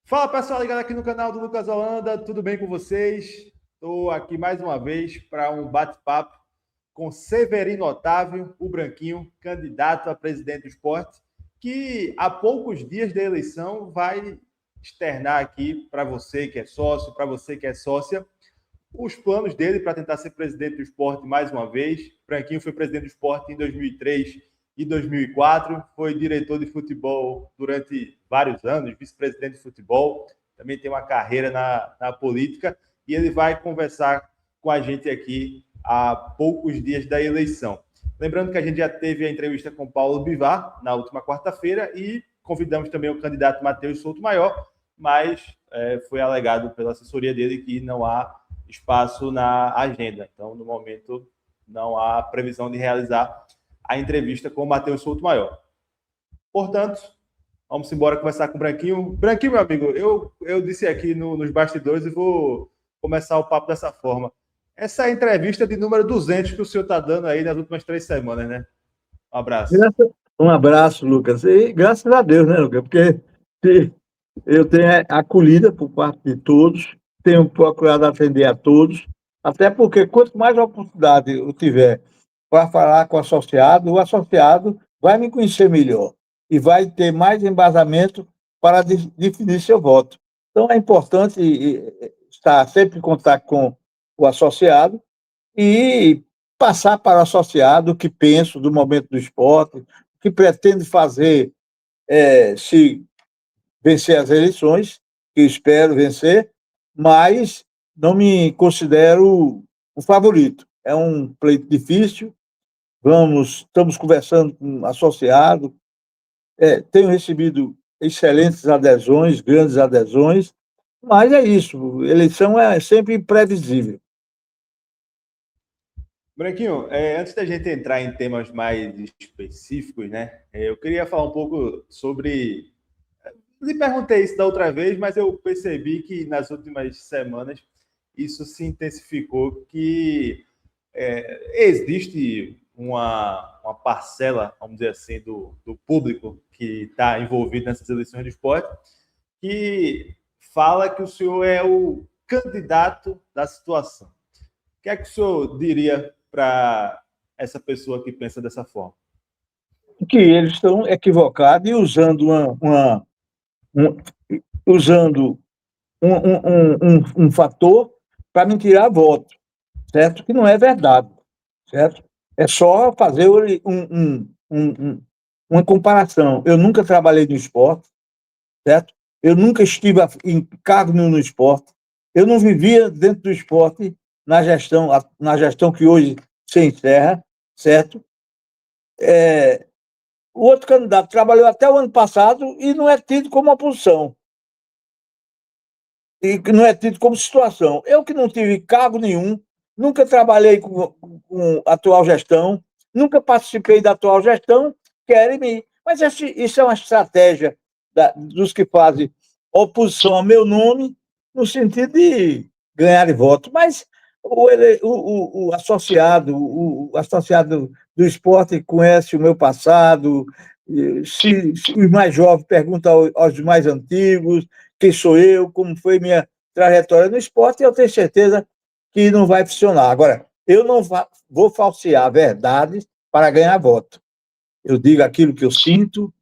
Fala pessoal, ligado aqui no canal do Lucas Holanda, tudo bem com vocês? Estou aqui mais uma vez para um bate-papo com Severino Otávio, o Branquinho, candidato a presidente do esporte, que há poucos dias da eleição vai externar aqui para você que é sócio, para você que é sócia, os planos dele para tentar ser presidente do esporte mais uma vez. Branquinho foi presidente do esporte em 2003 e 2004, foi diretor de futebol durante vários anos, vice-presidente de futebol, também tem uma carreira na política, e ele vai conversar com a gente aqui há poucos dias da eleição. Lembrando que a gente já teve a entrevista com Paulo Bivar na última quarta-feira e convidamos também o candidato Matheus Souto Maior, mas foi alegado pela assessoria dele que não há espaço na agenda. Então, no momento, não há previsão de realizar a entrevista com o Matheus Souto Maior. Portanto, vamos embora conversar com o Branquinho. Branquinho, meu amigo, eu disse aqui nos bastidores e vou começar o papo dessa forma. Essa é a entrevista de número 200 que o senhor está dando aí nas últimas 3 semanas, né? Um abraço. Um abraço, Lucas. E graças a Deus, né, Lucas? Porque eu tenho acolhida por parte de todos, tenho procurado atender a todos, até porque quanto mais oportunidade eu tiver para falar com o associado vai me conhecer melhor e vai ter mais embasamento para definir seu voto. Então, é importante estar sempre em contato com o associado e passar para o associado o que penso do momento do esporte, o que pretende fazer se vencer as eleições, que eu espero vencer, mas não me considero o favorito. É um pleito difícil, estamos conversando com o associado, tenho recebido excelentes adesões, grandes adesões, mas é isso, eleição é sempre imprevisível. Branquinho, antes da gente entrar em temas mais específicos, né? Eu queria falar um pouco sobre. Lhe perguntei isso da outra vez, mas eu percebi que nas últimas semanas isso se intensificou, que existe uma parcela, vamos dizer assim, do público que está envolvido nessas eleições de esporte, que fala que o senhor é o candidato da situação. O que é que o senhor diria para essa pessoa que pensa dessa forma? Que eles estão equivocados e usando usando um fator para me tirar voto, certo? Que não é verdade, certo? É só fazer uma comparação. Eu nunca trabalhei no esporte, certo? Eu nunca estive em cargo no esporte. Eu não vivia dentro do esporte na gestão que hoje se encerra, certo? O outro candidato trabalhou até o ano passado e não é tido como oposição. E que não é tido como situação. Eu que não tive cargo nenhum, nunca trabalhei com a atual gestão, nunca participei da atual gestão, querem me. Mas isso é uma estratégia dos que fazem oposição ao meu nome, no sentido de ganhar voto. Mas o associado do esporte conhece o meu passado, se os mais jovens perguntam aos mais antigos, quem sou eu, como foi minha trajetória no esporte, e eu tenho certeza que não vai funcionar. Agora, eu não vou falsear verdades para ganhar voto. Eu digo aquilo que eu sinto,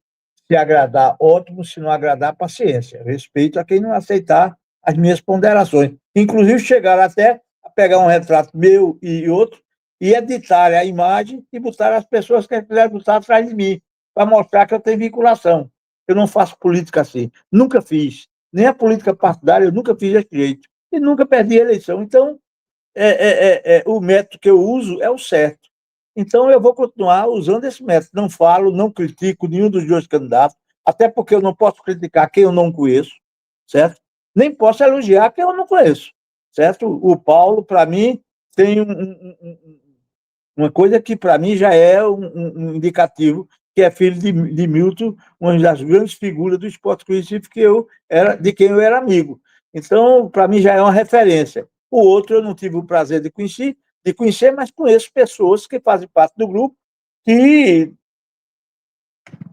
se agradar, ótimo, se não agradar, paciência. Respeito a quem não aceitar as minhas ponderações. Inclusive, chegaram até a pegar um retrato meu e outro e editar a imagem e botar as pessoas que quiserem botar atrás de mim, para mostrar que eu tenho vinculação. Eu não faço política assim. Nunca fiz. Nem a política partidária eu nunca fiz desse jeito. E nunca perdi a eleição. Então, o método que eu uso é o certo. Então, eu vou continuar usando esse método. Não falo, não critico nenhum dos dois candidatos, até porque eu não posso criticar quem eu não conheço, certo? Nem posso elogiar quem eu não conheço, certo? O Paulo, para mim, tem uma coisa que, para mim, já é um indicativo, que é filho de Milton, uma das grandes figuras do esporte Recife, de quem eu era amigo. Então, para mim, já é uma referência. O outro eu não tive o prazer de conhecer, mas conheço pessoas que fazem parte do grupo que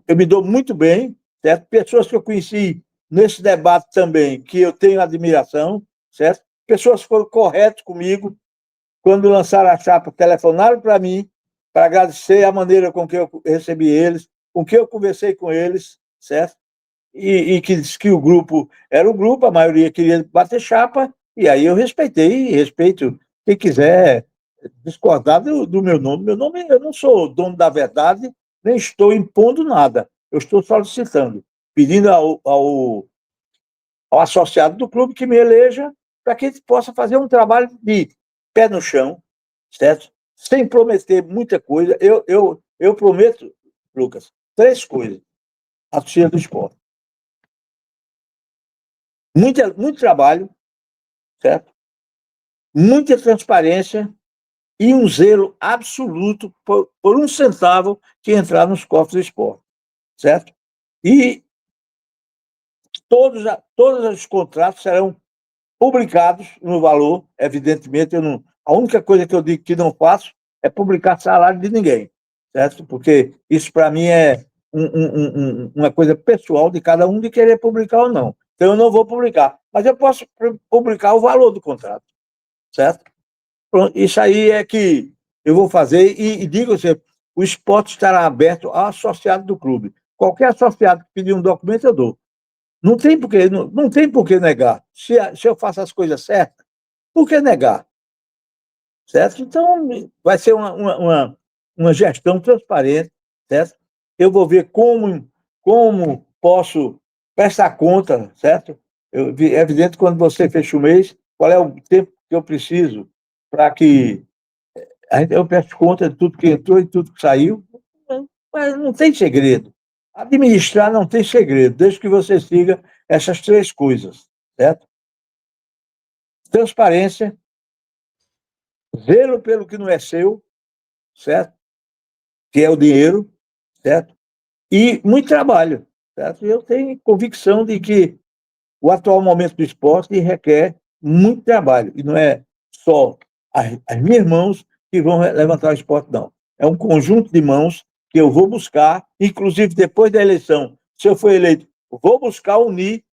eu me dou muito bem, certo? Pessoas que eu conheci nesse debate também, que eu tenho admiração, certo? Pessoas foram corretas comigo, quando lançaram a chapa, telefonaram para mim, para agradecer a maneira com que eu recebi eles, com que eu conversei com eles, certo? E que disse que o grupo era o grupo, a maioria queria bater chapa, e aí eu respeitei, e respeito quem quiser discordar do meu nome. Meu nome, eu não sou dono da verdade, nem estou impondo nada. Eu estou solicitando, pedindo ao associado do clube que me eleja para que ele possa fazer um trabalho de pé no chão, certo? Sem prometer muita coisa. Eu prometo, Lucas, 3 coisas à torcida do esporte. Muito trabalho, certo? Muita transparência e um zelo absoluto por um centavo que entrar nos cofres do esporte, certo? E todos os contratos serão publicados no valor, evidentemente. A única coisa que eu digo que não faço é publicar salário de ninguém, certo? Porque isso, para mim, é uma coisa pessoal de cada um de querer publicar ou não. Então, eu não vou publicar, mas eu posso publicar o valor do contrato, certo? Pronto, isso aí é que eu vou fazer e digo assim, o esporte estará aberto ao associado do clube. Qualquer associado que pedir um documento, eu dou. Não tem por que, não tem por que negar. Se eu faço as coisas certas, por que negar? Certo? Então, vai ser uma gestão transparente, certo? Eu vou ver como posso prestar conta, certo? É evidente, quando você fecha o mês, qual é o tempo que eu preciso para que eu peço conta de tudo que entrou e tudo que saiu, mas não tem segredo. Administrar não tem segredo, desde que você siga essas 3 coisas, certo? Transparência, zelo pelo que não é seu, certo? Que é o dinheiro, certo? E muito trabalho, certo? Eu tenho convicção de que o atual momento do esporte requer muito trabalho, e não é só as minhas mãos que vão levantar o esporte, não. É um conjunto de mãos que eu vou buscar, inclusive depois da eleição, se eu for eleito, vou buscar unir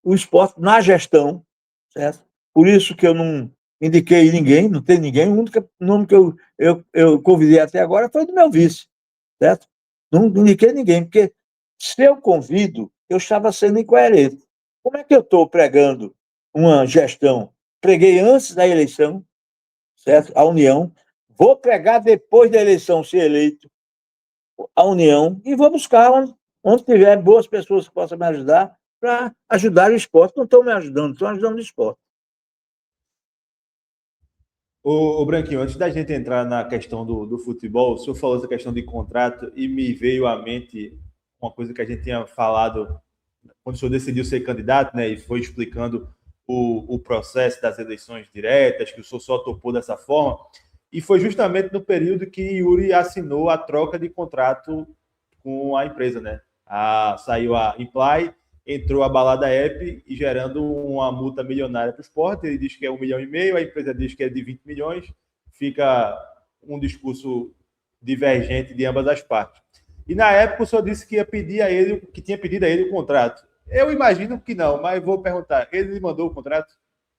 o esporte na gestão, certo? Por isso que eu não indiquei ninguém, não tem ninguém, o único nome que eu convidei até agora foi do meu vice, certo? Não indiquei ninguém, porque se eu convido, eu estava sendo incoerente. Como é que eu estou pregando uma gestão? Preguei antes da eleição, certo? A União. Vou pregar depois da eleição, ser eleito, a União, e vou buscar onde tiver boas pessoas que possam me ajudar para ajudar o esporte. Não estão me ajudando, estão ajudando o esporte. Ô, Branquinho, antes da gente entrar na questão do futebol, o senhor falou essa questão de contrato e me veio à mente uma coisa que a gente tinha falado quando o senhor decidiu ser candidato, né, e foi explicando o processo das eleições diretas, que o senhor só topou dessa forma, e foi justamente no período que Yuri assinou a troca de contrato com a empresa, né? Saiu a Imply, entrou a Balada App e gerando uma multa milionária para o esporte. Ele diz que é 1,5 milhão, a empresa diz que é de 20 milhões, fica um discurso divergente de ambas as partes. E na época o senhor disse que ia pedir a ele, que tinha pedido a ele o contrato. Eu imagino que não, mas vou perguntar. Ele lhe mandou o contrato?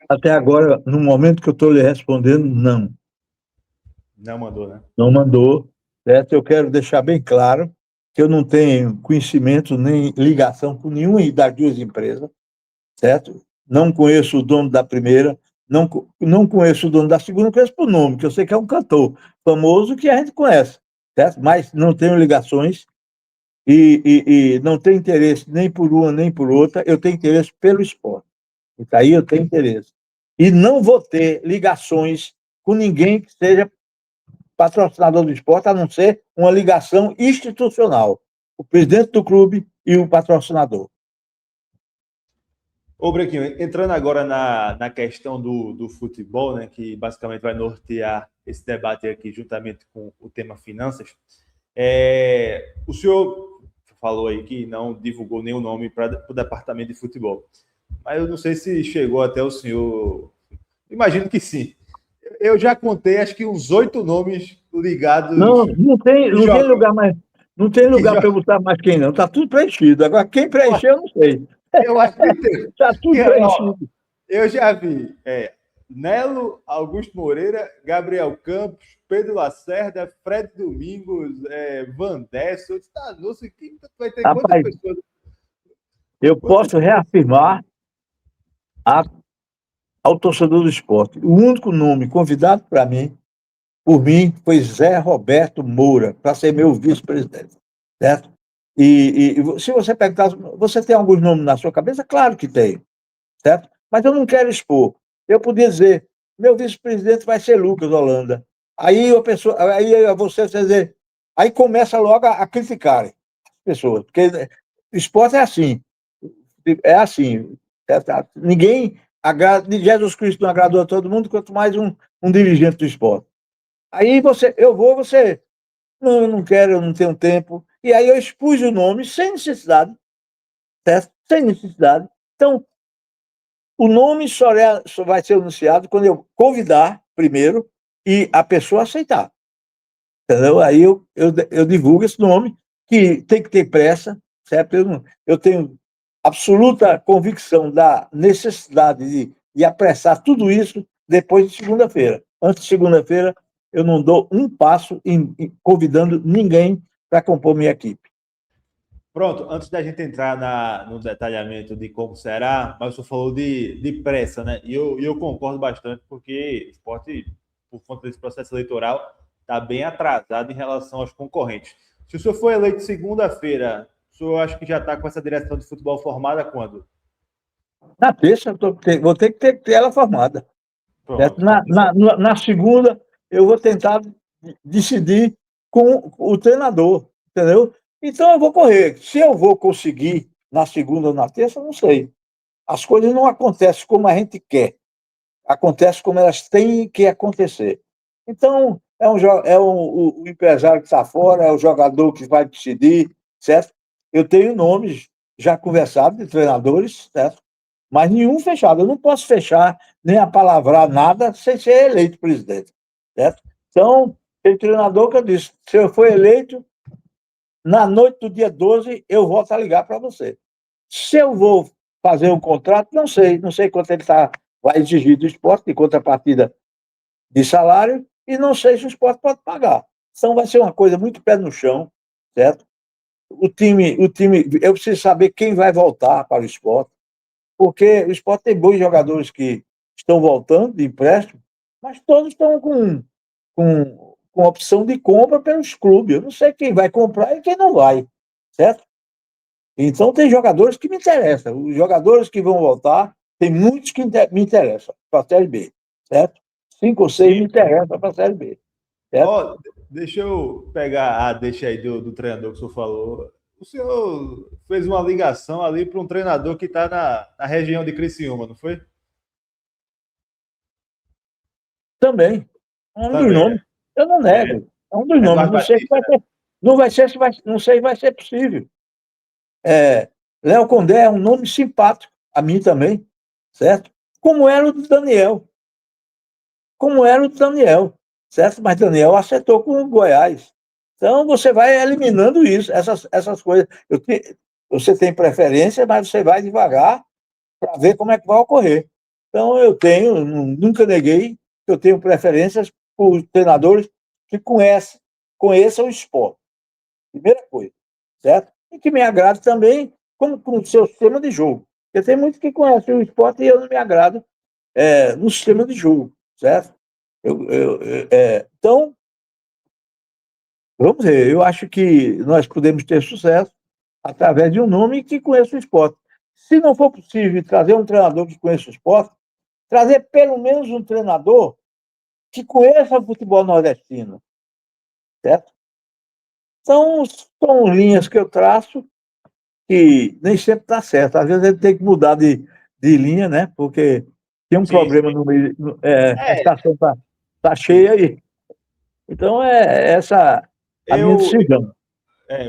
Até agora, no momento que eu estou lhe respondendo, não. Não mandou, né? Não mandou, certo? Eu quero deixar bem claro que eu não tenho conhecimento nem ligação com nenhuma das 2 empresas, certo? Não conheço o dono da primeira, não conheço o dono da segunda, conheço por nome, que eu sei que é um cantor famoso que a gente conhece, certo? Mas não tenho ligações e não tenho interesse nem por uma nem por outra, eu tenho interesse pelo esporte. E aí eu tenho interesse. E não vou ter ligações com ninguém que seja patrocinador do esporte, a não ser uma ligação institucional, o presidente do clube e o patrocinador. Ô, Brequinho, entrando agora na questão do futebol, né, que basicamente vai nortear esse debate aqui juntamente com o tema finanças, o senhor falou aí que não divulgou nenhum nome para o departamento de futebol, mas eu não sei se chegou até o senhor, imagino que sim. Eu já contei, acho que uns 8 nomes ligados. Não tem lugar mais. Não tem lugar para botar mais quem não. Está tudo preenchido. Agora, quem preencheu, eu não sei. Eu acho que tem. Está tudo preenchido. Eu já vi Nelo, Augusto Moreira, Gabriel Campos, Pedro Lacerda, Fred Domingos, Van Dessel. Tá, não sei quem vai ter quantas Rapaz, pessoas. eu posso reafirmar ao torcedor do esporte. O único nome convidado por mim, foi Zé Roberto Moura, para ser meu vice-presidente. Certo? E se você perguntar, você tem alguns nomes na sua cabeça? Claro que tem. Certo? Mas eu não quero expor. Eu podia dizer, meu vice-presidente vai ser Lucas Holanda. Aí você dizer, aí começa logo a criticar as pessoas, porque o esporte é assim, ninguém agrada, Jesus Cristo não agradou a todo mundo, quanto mais um dirigente do esporte. Aí você, não, eu não quero, eu não tenho tempo, e aí eu expus o nome sem necessidade, certo? Sem necessidade. Então, o nome só vai ser anunciado quando eu convidar primeiro e a pessoa aceitar. Entendeu? Aí eu divulgo esse nome, que tem que ter pressa, certo? Eu tenho absoluta convicção da necessidade de apressar tudo isso depois de segunda-feira. Antes de segunda-feira, eu não dou um passo convidando ninguém para compor minha equipe. Pronto, antes da gente entrar no detalhamento de como será, mas você falou de pressa, né? E eu concordo bastante, porque o esporte, por conta desse processo eleitoral, está bem atrasado em relação aos concorrentes. Se o senhor for eleito segunda-feira, o senhor acha que já está com essa direção de futebol formada quando? Na terça, vou ter que ter ela formada. Certo? Pronto. Na segunda, eu vou tentar decidir com o treinador, entendeu? Então, eu vou correr. Se eu vou conseguir na segunda ou na terça, não sei. As coisas não acontecem como a gente quer, acontecem como elas têm que acontecer. Então, o empresário que está fora, é o jogador que vai decidir, certo? Eu tenho nomes já conversados de treinadores, certo? Mas nenhum fechado. Eu não posso fechar nem apalavrar nada sem ser eleito presidente, certo? Então, tem treinador que eu disse, se eu for eleito, na noite do dia 12, eu volto a ligar para você. Se eu vou fazer um contrato, não sei quanto vai exigir do esporte, de contrapartida de salário, e não sei se o esporte pode pagar. Então vai ser uma coisa muito pé no chão, certo? Eu preciso saber quem vai voltar para o esporte, porque o esporte tem bons jogadores que estão voltando de empréstimo, mas todos estão com opção de compra pelos clubes. Eu não sei quem vai comprar e quem não vai, certo? Então, tem jogadores que me interessam. Os jogadores que vão voltar, tem muitos que me interessam para a Série B, certo? 5 ou 6 me interessam para a Série B, certo? Ó, deixa eu pegar deixa aí do treinador que o senhor falou. O senhor fez uma ligação ali para um treinador que está na região de Criciúma, não foi? Também. É um dos Também, né? nomes. Eu não É, nego. É um dos nomes. Eduardo Não sei se Batista, vai né? ser. Não sei se vai ser possível. Léo Condé é um nome simpático, a mim também, certo? Como era o do Daniel. Como era o do Daniel, certo? Mas Daniel acertou com o Goiás. Então, você vai eliminando isso, essas coisas. Você tem preferência, mas você vai devagar para ver como é que vai ocorrer. Então, nunca neguei que eu tenho preferências por treinadores que conheçam o esporte. Primeira coisa, certo? E que me agrade também com o seu sistema de jogo. Porque tem muitos que conhecem o esporte e eu não me agrado no sistema de jogo, certo? Então, vamos ver, eu acho que nós podemos ter sucesso através de um nome que conheça o esporte. Se não for possível trazer um treinador que conheça o esporte, trazer pelo menos um treinador que conheça o futebol nordestino, certo? Então, são linhas que eu traço que nem sempre está certo. Às vezes ele tem que mudar de linha, né? Porque tem um Sim, problema sim. no meio, a É, estação tá sim. cheia aí. Então, essa a minha Eu, decisão.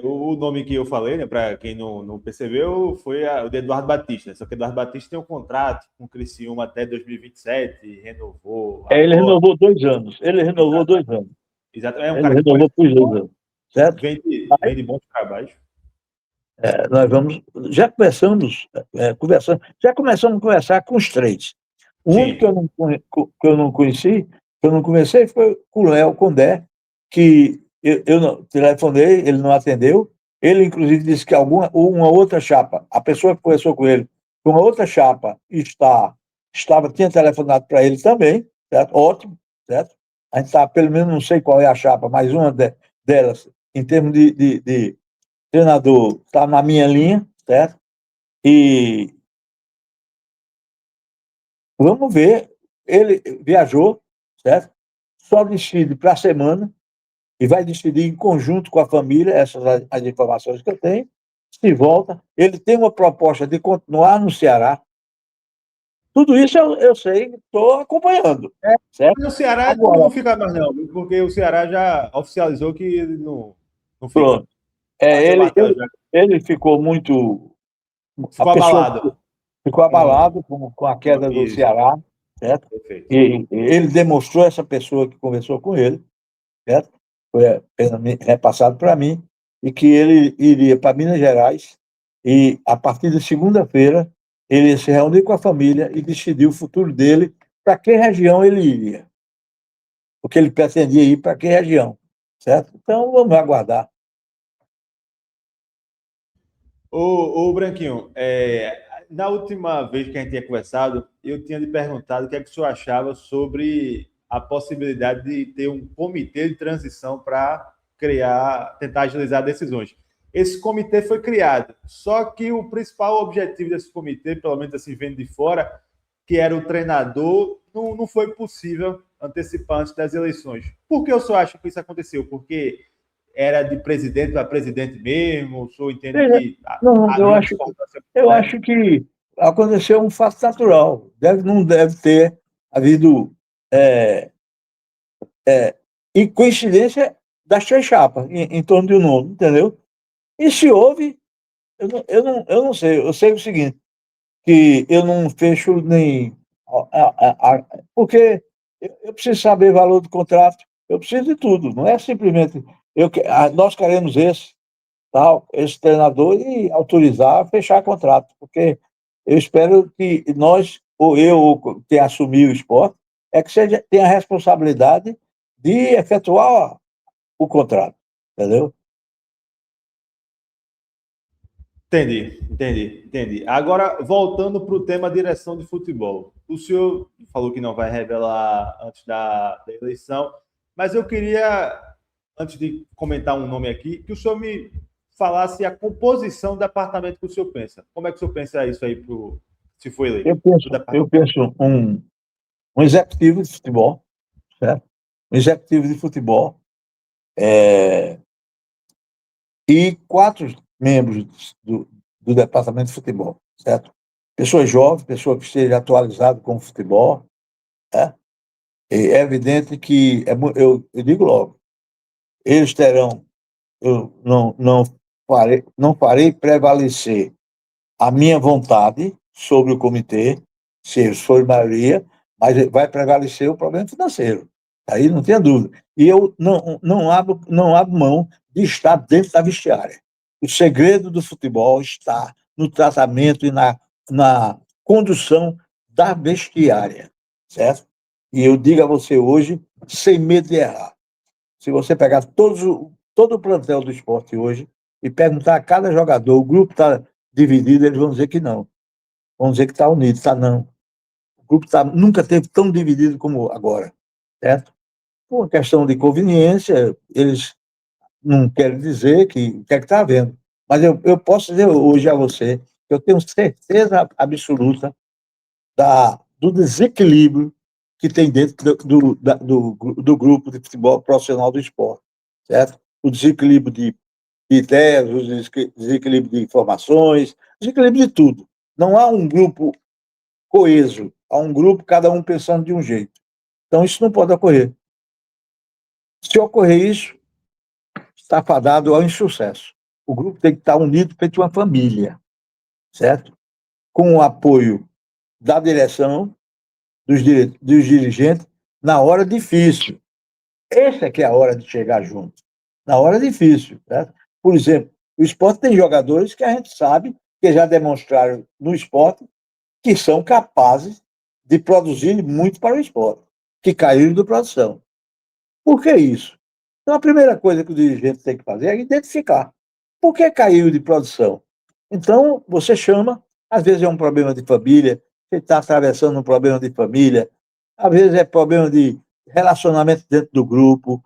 o nome que eu falei, né, para quem não percebeu, foi o de Eduardo Batista. Só que Eduardo Batista tem um contrato com o Criciúma até 2027, renovou Ele agora. renovou 2 anos. Ele renovou Exato. 2 anos. Exato. É um Ele cara que renovou conhece por o esporte, 2 anos. Certo? vem de bons trabalhos. Já começamos, já começamos a conversar com os três. O único Sim. que eu não conheci, que eu não conversei, foi com o Léo Condé, que eu não, telefonei, ele não atendeu. Ele, inclusive, disse que uma outra chapa, a pessoa que conversou com ele, uma outra chapa tinha telefonado para ele também, certo? Ótimo, certo? A gente está, pelo menos, não sei qual é a chapa, mas delas, em termos de treinador, está na minha linha, certo? E vamos ver. Ele viajou, certo? Só decide para a semana e vai decidir em conjunto com a família, essas as informações que eu tenho. Se volta, ele tem uma proposta de continuar no Ceará. Tudo isso eu sei, estou acompanhando, certo? No Ceará não Agora, fica mais, não, porque o Ceará já oficializou que ele não fica. pronto. Bateu o Ele, martelo ele, já. ele ficou muito. A Ficou pessoa abalado ficou com, abalado com a queda do isso. Ceará, certo? Perfeito. E ele demonstrou, essa pessoa que conversou com ele, certo? Foi repassado para mim, e que ele iria para Minas Gerais e, a partir de segunda-feira, ele ia se reunir com a família e decidir o futuro dele, para que região ele iria, porque ele pretendia ir para que região, certo? Então, vamos aguardar. Branquinho, na última vez que a gente tinha conversado, eu tinha lhe perguntado o que é que o senhor achava sobre a possibilidade de ter um comitê de transição para tentar agilizar decisões. Esse comitê foi criado, só que o principal objetivo desse comitê, pelo menos assim, vendo de fora, que era o treinador, não foi possível antecipar antes das eleições. Por que o senhor acha que isso aconteceu? Porque era de presidente para presidente mesmo? O senhor entende Veja, que não, havia uma discordância muito eu grande? acho que aconteceu um fato natural. Não deve ter havido é, e coincidência das três chapas em torno de um nome, entendeu? E se houve, eu não sei. Eu sei o seguinte, que eu não fecho nem... Porque eu preciso saber o valor do contrato, eu preciso de tudo, não é simplesmente... Nós queremos esse treinador e autorizar, fechar contrato, porque eu espero que nós, ou eu, ou quem assumir o esporte, que tenha a responsabilidade de efetuar o contrato, entendeu? Entendi. Agora, voltando para o tema direção de futebol. O senhor falou que não vai revelar antes da eleição, mas eu queria, antes de comentar um nome aqui, que o senhor me falasse a composição do departamento que o senhor pensa. Como é que o senhor pensa isso aí, se for eleito? Do Eu departamento. penso um executivo de futebol, certo? Um executivo de futebol e quatro membros do departamento de futebol, certo? Pessoas jovens, pessoa que esteja atualizado com o futebol, né? E é evidente que, eu digo logo, eles terão, eu não farei prevalecer a minha vontade sobre o comitê, se eles forem maioria, mas vai prevalecer o problema financeiro. Aí não tenha dúvida. E eu não abro mão de estar dentro da vestiária. O segredo do futebol está no tratamento e na condução da vestiária, certo? E eu digo a você hoje, sem medo de errar, se você pegar todo o plantel do esporte hoje e perguntar a cada jogador, o grupo está dividido, eles vão dizer que não. Vão dizer que está unido, está não. O grupo nunca teve tão dividido como agora, certo? Por uma questão de conveniência, eles não querem dizer o que é que está havendo. Mas eu posso dizer hoje a você que eu tenho certeza absoluta do desequilíbrio que tem dentro do grupo de futebol profissional do esporte, certo? O desequilíbrio de ideias, o desequilíbrio de informações, desequilíbrio de tudo. Não há um grupo coeso, há um grupo, cada um pensando de um jeito. Então, isso não pode ocorrer. Se ocorrer isso, está fadado ao insucesso. O grupo tem que estar unido feito uma família, certo? Com o apoio da direção, dos dirigentes, na hora difícil. Essa é que é a hora de chegar junto. Na hora difícil, certo? Por exemplo, O esporte tem jogadores que a gente sabe, que já demonstraram no esporte, que são capazes de produzir muito para o esporte, que caíram de produção. Por que isso? Então, a primeira coisa que o dirigente tem que fazer é identificar por que caiu de produção. Então, você chama, às vezes é um problema de família, você está atravessando um problema de família, às vezes é problema de relacionamento dentro do grupo,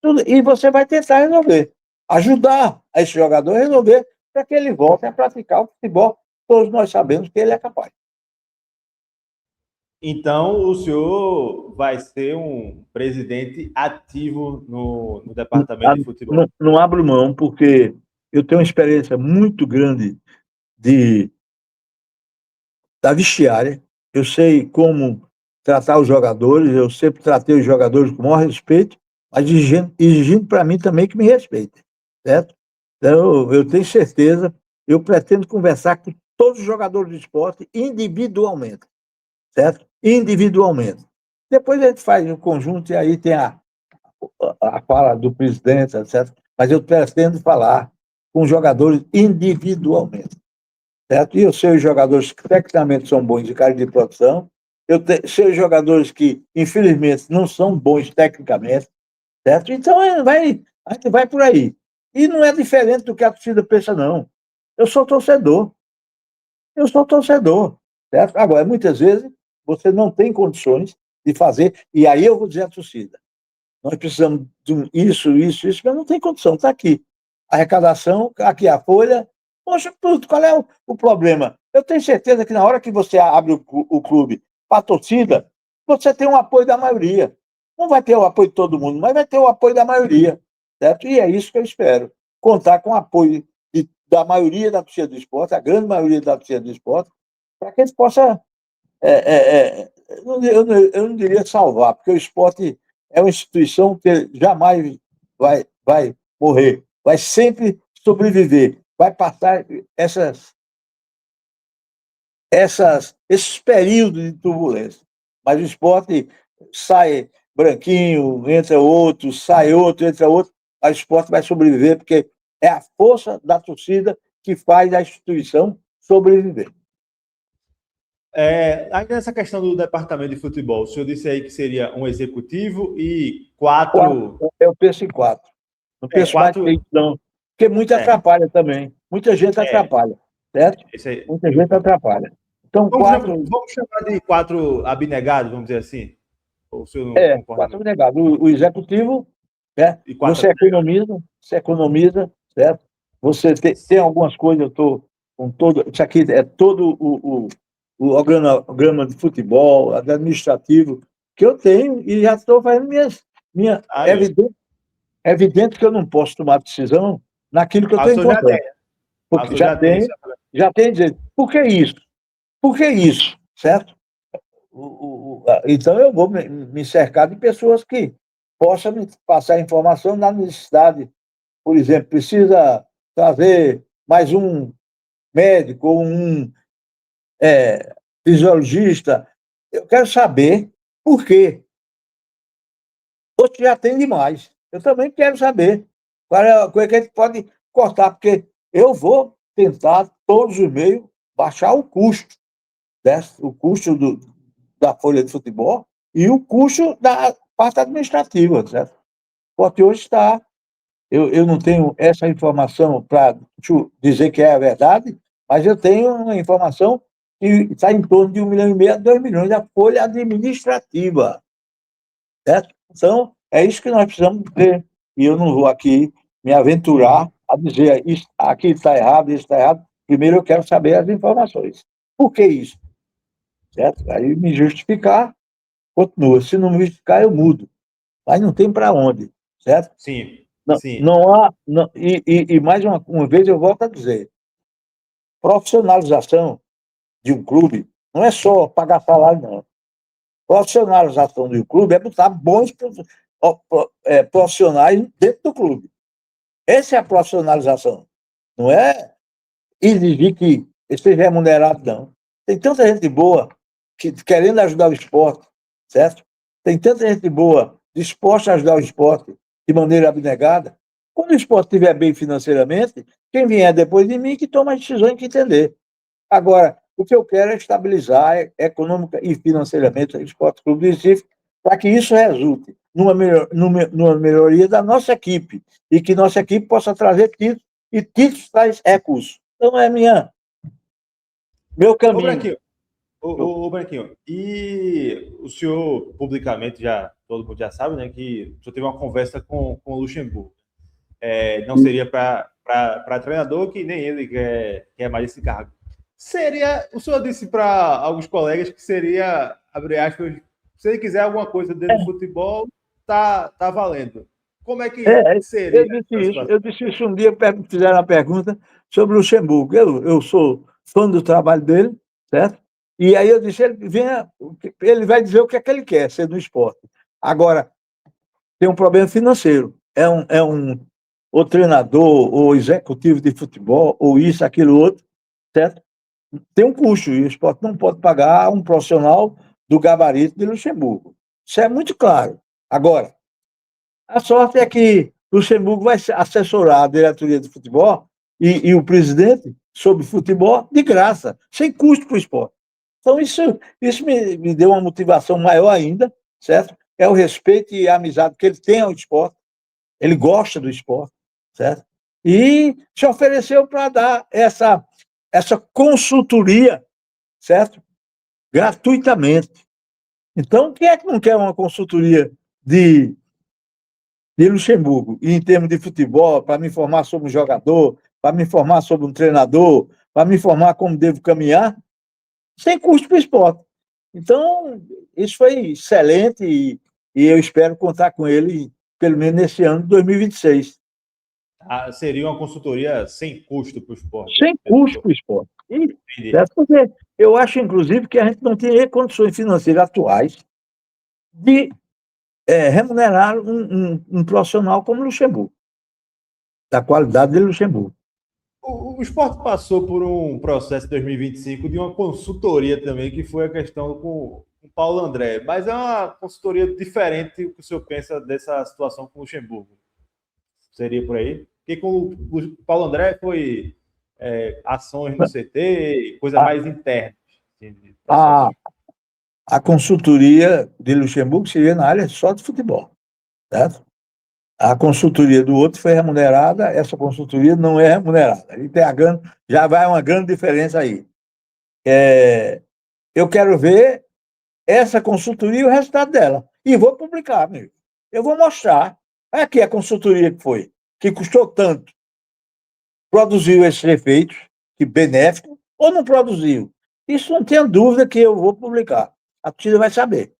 tudo, e você vai tentar resolver, ajudar esse jogador a resolver para que ele volte a praticar o futebol. Todos nós sabemos que ele é capaz. Então, o senhor vai ser um presidente ativo no departamento de futebol. Não abro mão, porque eu tenho uma experiência muito grande de, da vestiária. Eu sei como tratar os jogadores, eu sempre tratei os jogadores com o maior respeito, mas exigindo para mim também que me respeite, certo? Então, eu tenho certeza, eu pretendo conversar com todos os jogadores do esporte individualmente, certo? Individualmente. Depois a gente faz um conjunto e aí tem a fala do presidente, etc. Mas eu pretendo falar com os jogadores individualmente, certo? E eu sei os jogadores que tecnicamente são bons de cara de produção, sei os jogadores que, infelizmente, não são bons tecnicamente, certo? Então, a gente vai por aí. E não é diferente do que a torcida pensa, não. Eu sou torcedor. Eu sou torcedor, certo? Agora, muitas vezes, você não tem condições de fazer, e aí eu vou dizer à torcida, nós precisamos de isso, mas não tem condição, está aqui. A arrecadação, aqui a folha. Poxa, tudo, qual é o problema? Eu tenho certeza que na hora que você abre o clube para a torcida, você tem o apoio da maioria. Não vai ter o apoio de todo mundo, mas vai ter o apoio da maioria, certo? E é isso que eu espero. Contar com o apoio da maioria da torcida do esporte, a grande maioria da torcida do esporte, para que eles possam eu não diria salvar, porque o esporte é uma instituição que jamais vai morrer, vai sempre sobreviver, vai passar esses períodos de turbulência. Mas o esporte sai branquinho, entra outro, sai outro, entra outro, mas o esporte vai sobreviver, porque é a força da torcida que faz a instituição sobreviver. Ainda nessa questão do departamento de futebol, o senhor disse aí que seria um executivo e quatro. Eu penso em quatro. Não penso mais que isso, não. Porque muito atrapalha também. Muita gente atrapalha, certo? Muita gente atrapalha. Então, vamos chamar de quatro abnegados, vamos dizer assim? Ou o senhor não concorda? Quatro abnegados. O executivo, né? Você economiza, certo? Você tem algumas coisas, eu estou com todo. Isso aqui é todo o organograma de futebol, administrativo, que eu tenho e já estou fazendo é evidente que eu não posso tomar decisão naquilo que eu estou encontrando. Porque já tem dizer, por que isso? Por que isso? Certo? Então eu vou me cercar de pessoas que possam me passar informação na necessidade. Por exemplo, precisa trazer mais um médico ou um fisiologista. Eu quero saber por quê. Outros já tem demais. Eu também quero saber qual é a coisa que a gente pode cortar, porque eu vou tentar, todos os meios, baixar o custo, o custo da folha de futebol e o custo da parte administrativa, certo? Porque hoje está. Eu não tenho essa informação para dizer que é a verdade, mas eu tenho uma informação que está em torno de 1,5 milhão a 2 milhões da folha administrativa, certo? Então, é isso que nós precisamos ver. E eu não vou aqui me aventurar a dizer isso, aqui está errado, isso está errado. Primeiro eu quero saber as informações. Por que isso? Certo? Aí me justificar, continua. Se não me justificar, eu mudo. Mas não tem para onde, certo? Sim. Não, Sim. não há. Não, e mais uma vez eu volto a dizer: profissionalização de um clube não é só pagar salário, não. Profissionalização de um clube é botar bons profissionais dentro do clube. Essa é a profissionalização. Não é exigir que esteja remunerado, não. Tem tanta gente boa querendo ajudar o esporte, certo? Tem tanta gente boa disposta a ajudar o esporte de maneira abnegada. Quando o esporte estiver bem financeiramente, quem vier depois de mim que toma as decisões que entender. Agora, o que eu quero é estabilizar econômica e financeiramente o Esporte Clube do Recife, para que isso resulte numa melhoria da nossa equipe e que nossa equipe possa trazer títulos, e títulos traz recursos. Então, é meu Ô, caminho. Branquinho, ô, Branquinho, e o senhor, publicamente, já todo mundo já sabe, né, que o senhor teve uma conversa com o Luxemburgo. Não seria para treinador, que nem ele quer mais esse cargo. O senhor disse para alguns colegas que seria, abre aspas, se ele quiser alguma coisa dentro do futebol, tá valendo. Como é que É, seria essa eu situação? disse isso um dia, fizeram uma pergunta sobre o Luxemburgo. Eu sou fã do trabalho dele, certo? E aí eu disse, ele vai dizer o que é que ele quer ser no esporte. Agora, tem um problema financeiro. Ou treinador, ou executivo de futebol, ou isso, aquilo, outro, certo? Tem um custo, e o esporte não pode pagar um profissional do gabarito de Luxemburgo. Isso é muito claro. Agora, a sorte é que Luxemburgo vai assessorar a diretoria de futebol e o presidente sobre futebol de graça, sem custo para o esporte. Então, isso me deu uma motivação maior ainda, certo? É o respeito e a amizade que ele tem ao esporte, ele gosta do esporte, certo? E se ofereceu para dar essa consultoria, certo? Gratuitamente. Então, quem é que não quer uma consultoria de Luxemburgo, e em termos de futebol, para me informar sobre um jogador, para me informar sobre um treinador, para me informar como devo caminhar, sem custo para o esporte. Então, isso foi excelente e eu espero contar com ele pelo menos nesse ano de 2026. Seria uma consultoria sem custo para o esporte. Sem custo para o esporte. Entendi. Certo? Porque eu acho, inclusive, que a gente não tem condições financeiras atuais de remunerar um profissional como Luxemburgo, da qualidade de Luxemburgo. O esporte passou por um processo em 2025 de uma consultoria também, que foi a questão com o Paulo André. Mas é uma consultoria diferente do que o senhor pensa dessa situação com o Luxemburgo. Seria por aí? Porque com o Paulo André foi ações no CT, coisa A, mais interna, assim, de a, processos. a consultoria de Luxemburgo seria na área só de futebol, certo? A consultoria do outro foi remunerada, essa consultoria não é remunerada. E tem já vai uma grande diferença aí. Eu quero ver essa consultoria e o resultado dela. E vou publicar, amigo. Eu vou mostrar. Aqui a consultoria que foi, que custou tanto, produziu esses efeitos, que benéfico, ou não produziu. Isso não tenha dúvida que eu vou publicar. A torcida vai saber.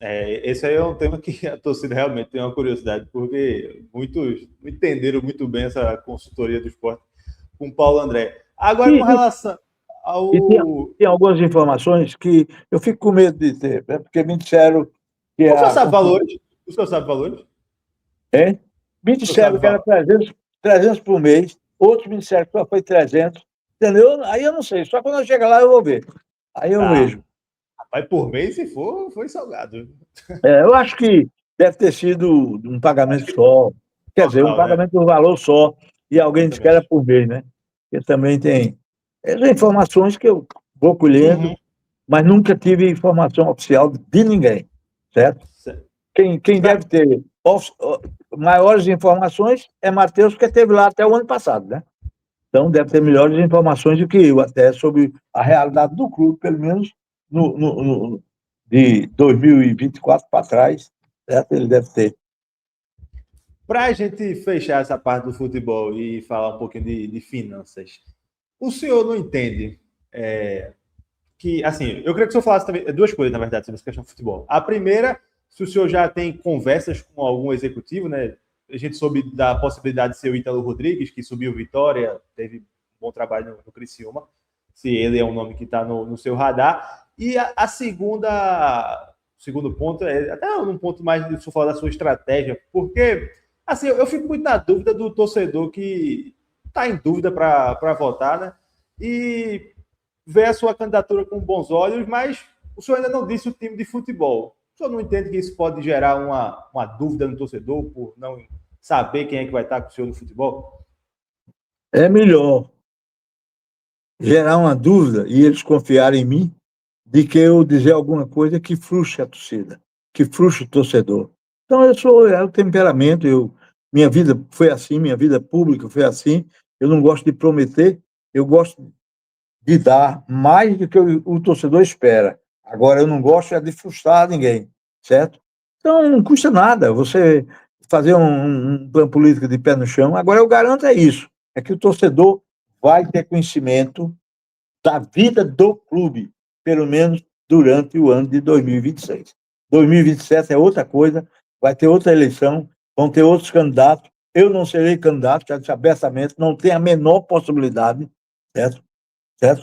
Esse aí é um tema que a torcida realmente tem uma curiosidade, porque muitos entenderam muito bem essa consultoria do esporte com o Paulo André. Agora, com E, relação e ao. tem algumas informações que eu fico com medo de ter, né? Porque me disseram que O senhor a sabe valores? O senhor sabe valores? é, me O senhor disseram sabe que era valores? 300 por mês, outros me disseram que só foi 300, entendeu? Aí eu não sei, só quando eu chegar lá eu vou ver. Aí eu Ah, vejo. vai por mês, se for, foi salgado. Eu acho que deve ter sido um pagamento só, quer dizer, um Total, né? pagamento de um valor só, e Eu alguém disse que também era acho. por mês, né? Porque também tem essas informações que eu vou colhendo, Uhum. mas nunca tive informação oficial de ninguém, certo? Quem deve Pra... ter maiores informações é Matheus, porque esteve lá até o ano passado, né? Então deve ter melhores informações do que eu, até sobre a realidade do clube, pelo menos de 2024 para trás, certo? Ele deve ter. Para a gente fechar essa parte do futebol e falar um pouquinho de finanças, o senhor não entende que, assim, eu queria que o senhor falasse também duas coisas, na verdade, sobre essa questão do futebol. A primeira, se o senhor já tem conversas com algum executivo, né? A gente soube da possibilidade de ser o Ítalo Rodrigues, que subiu Vitória, teve um bom trabalho no Criciúma, se ele é um nome que está no seu radar. E a segunda, o segundo ponto é até um ponto mais de falar da sua estratégia, porque assim eu fico muito na dúvida do torcedor que está em dúvida para votar, né? E vê a sua candidatura com bons olhos, mas o senhor ainda não disse o time de futebol. O senhor não entende que isso pode gerar uma dúvida no torcedor por não saber quem é que vai estar com o senhor no futebol? É melhor gerar uma dúvida e eles confiarem em mim de que eu dizer alguma coisa que frustre a torcida, que frustre o torcedor. Então, é o temperamento, minha vida foi assim, minha vida pública foi assim, eu não gosto de prometer, eu gosto de dar mais do que o torcedor espera. Agora, eu não gosto de frustrar ninguém, certo? Então, não custa nada você fazer um plano político de pé no chão. Agora, eu garanto isso, é que o torcedor vai ter conhecimento da vida do clube, pelo menos durante o ano de 2026. 2027 é outra coisa, vai ter outra eleição, vão ter outros candidatos. Eu não serei candidato, já disse abertamente, não tem a menor possibilidade, certo? Certo?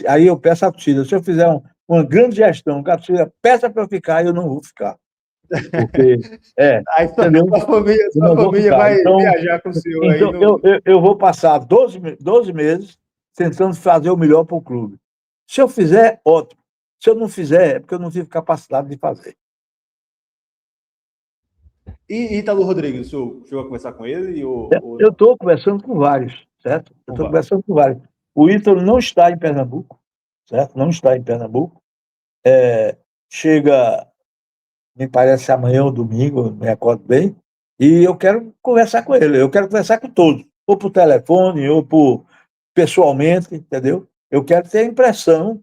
Aí eu peço à torcida, se eu fizer uma grande gestão, que a torcida peça para eu ficar, eu não vou ficar. Porque, Aí entendeu? Eu sua não vou família ficar. vai Então, viajar com o senhor aí então no. eu vou passar 12 meses tentando fazer o melhor para o clube. Se eu fizer, ótimo. Se eu não fizer, é porque eu não tive capacidade de fazer. E Ítalo Rodrigues, o senhor chegou a conversar com ele ou Eu não? estou conversando com vários, certo? Eu Não estou vai. conversando com vários. O Ítalo não está em Pernambuco, certo? Não está em Pernambuco. Chega, me parece, amanhã ou domingo, me recordo bem, e eu quero conversar com ele. Eu quero conversar com todos, ou por telefone, ou pessoalmente, entendeu? Eu quero ter a impressão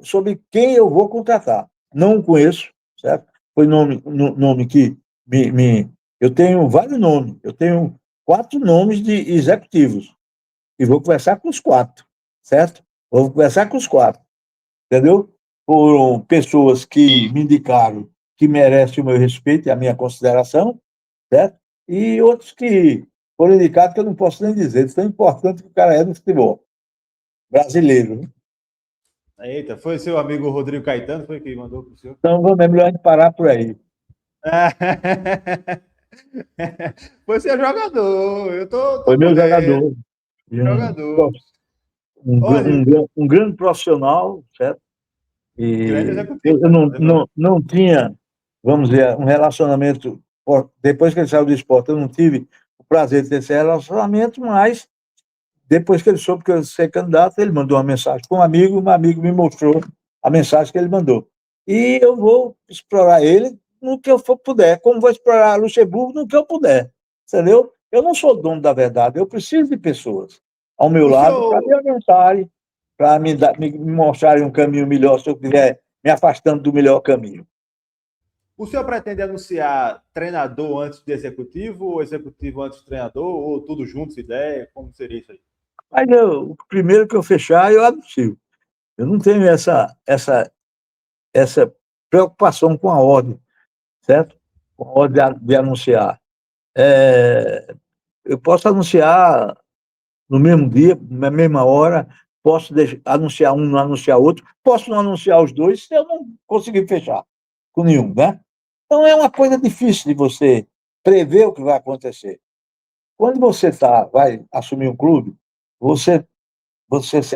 sobre quem eu vou contratar. Não o conheço, certo? Foi nome que eu tenho vários nomes, eu tenho 4 nomes de executivos e vou conversar com os 4, certo? Vou conversar com os 4, entendeu? Foram pessoas que me indicaram que merecem o meu respeito e a minha consideração, certo? E outros que foram indicados que eu não posso nem dizer, de tão importante que o cara é no futebol brasileiro, né? Eita, foi seu amigo Rodrigo Caetano, foi que mandou para o senhor? Então, é melhor a gente parar por aí. Foi seu jogador, Foi tô meu por dentro, jogador, jogador. Olha, um grande profissional, certo? grande E executivo, eu né? Lembrando. não tinha, vamos dizer, um relacionamento. Depois que ele saiu do esporte, eu não tive o prazer de ter esse relacionamento, mas depois que ele soube que eu ia ser candidato, ele mandou uma mensagem para um amigo me mostrou a mensagem que ele mandou. E eu vou explorar ele no que eu for puder, como vou explorar Luxemburgo no que eu puder, entendeu? Eu não sou dono da verdade, eu preciso de pessoas ao meu O lado para senhor, me orientarem, para me mostrarem um caminho melhor se eu estiver me afastando do melhor caminho. o senhor pretende anunciar treinador antes de executivo, ou executivo antes de treinador, ou tudo junto, se der? Como seria isso aí? Mas o primeiro que eu fechar, eu anuncio. Eu não tenho essa preocupação com a ordem, certo? Com a ordem de anunciar. Eu posso anunciar no mesmo dia, na mesma hora, posso anunciar um, não anunciar outro, posso não anunciar os dois se eu não conseguir fechar com nenhum, né? Então é uma coisa difícil de você prever o que vai acontecer. Quando você vai assumir um clube, você,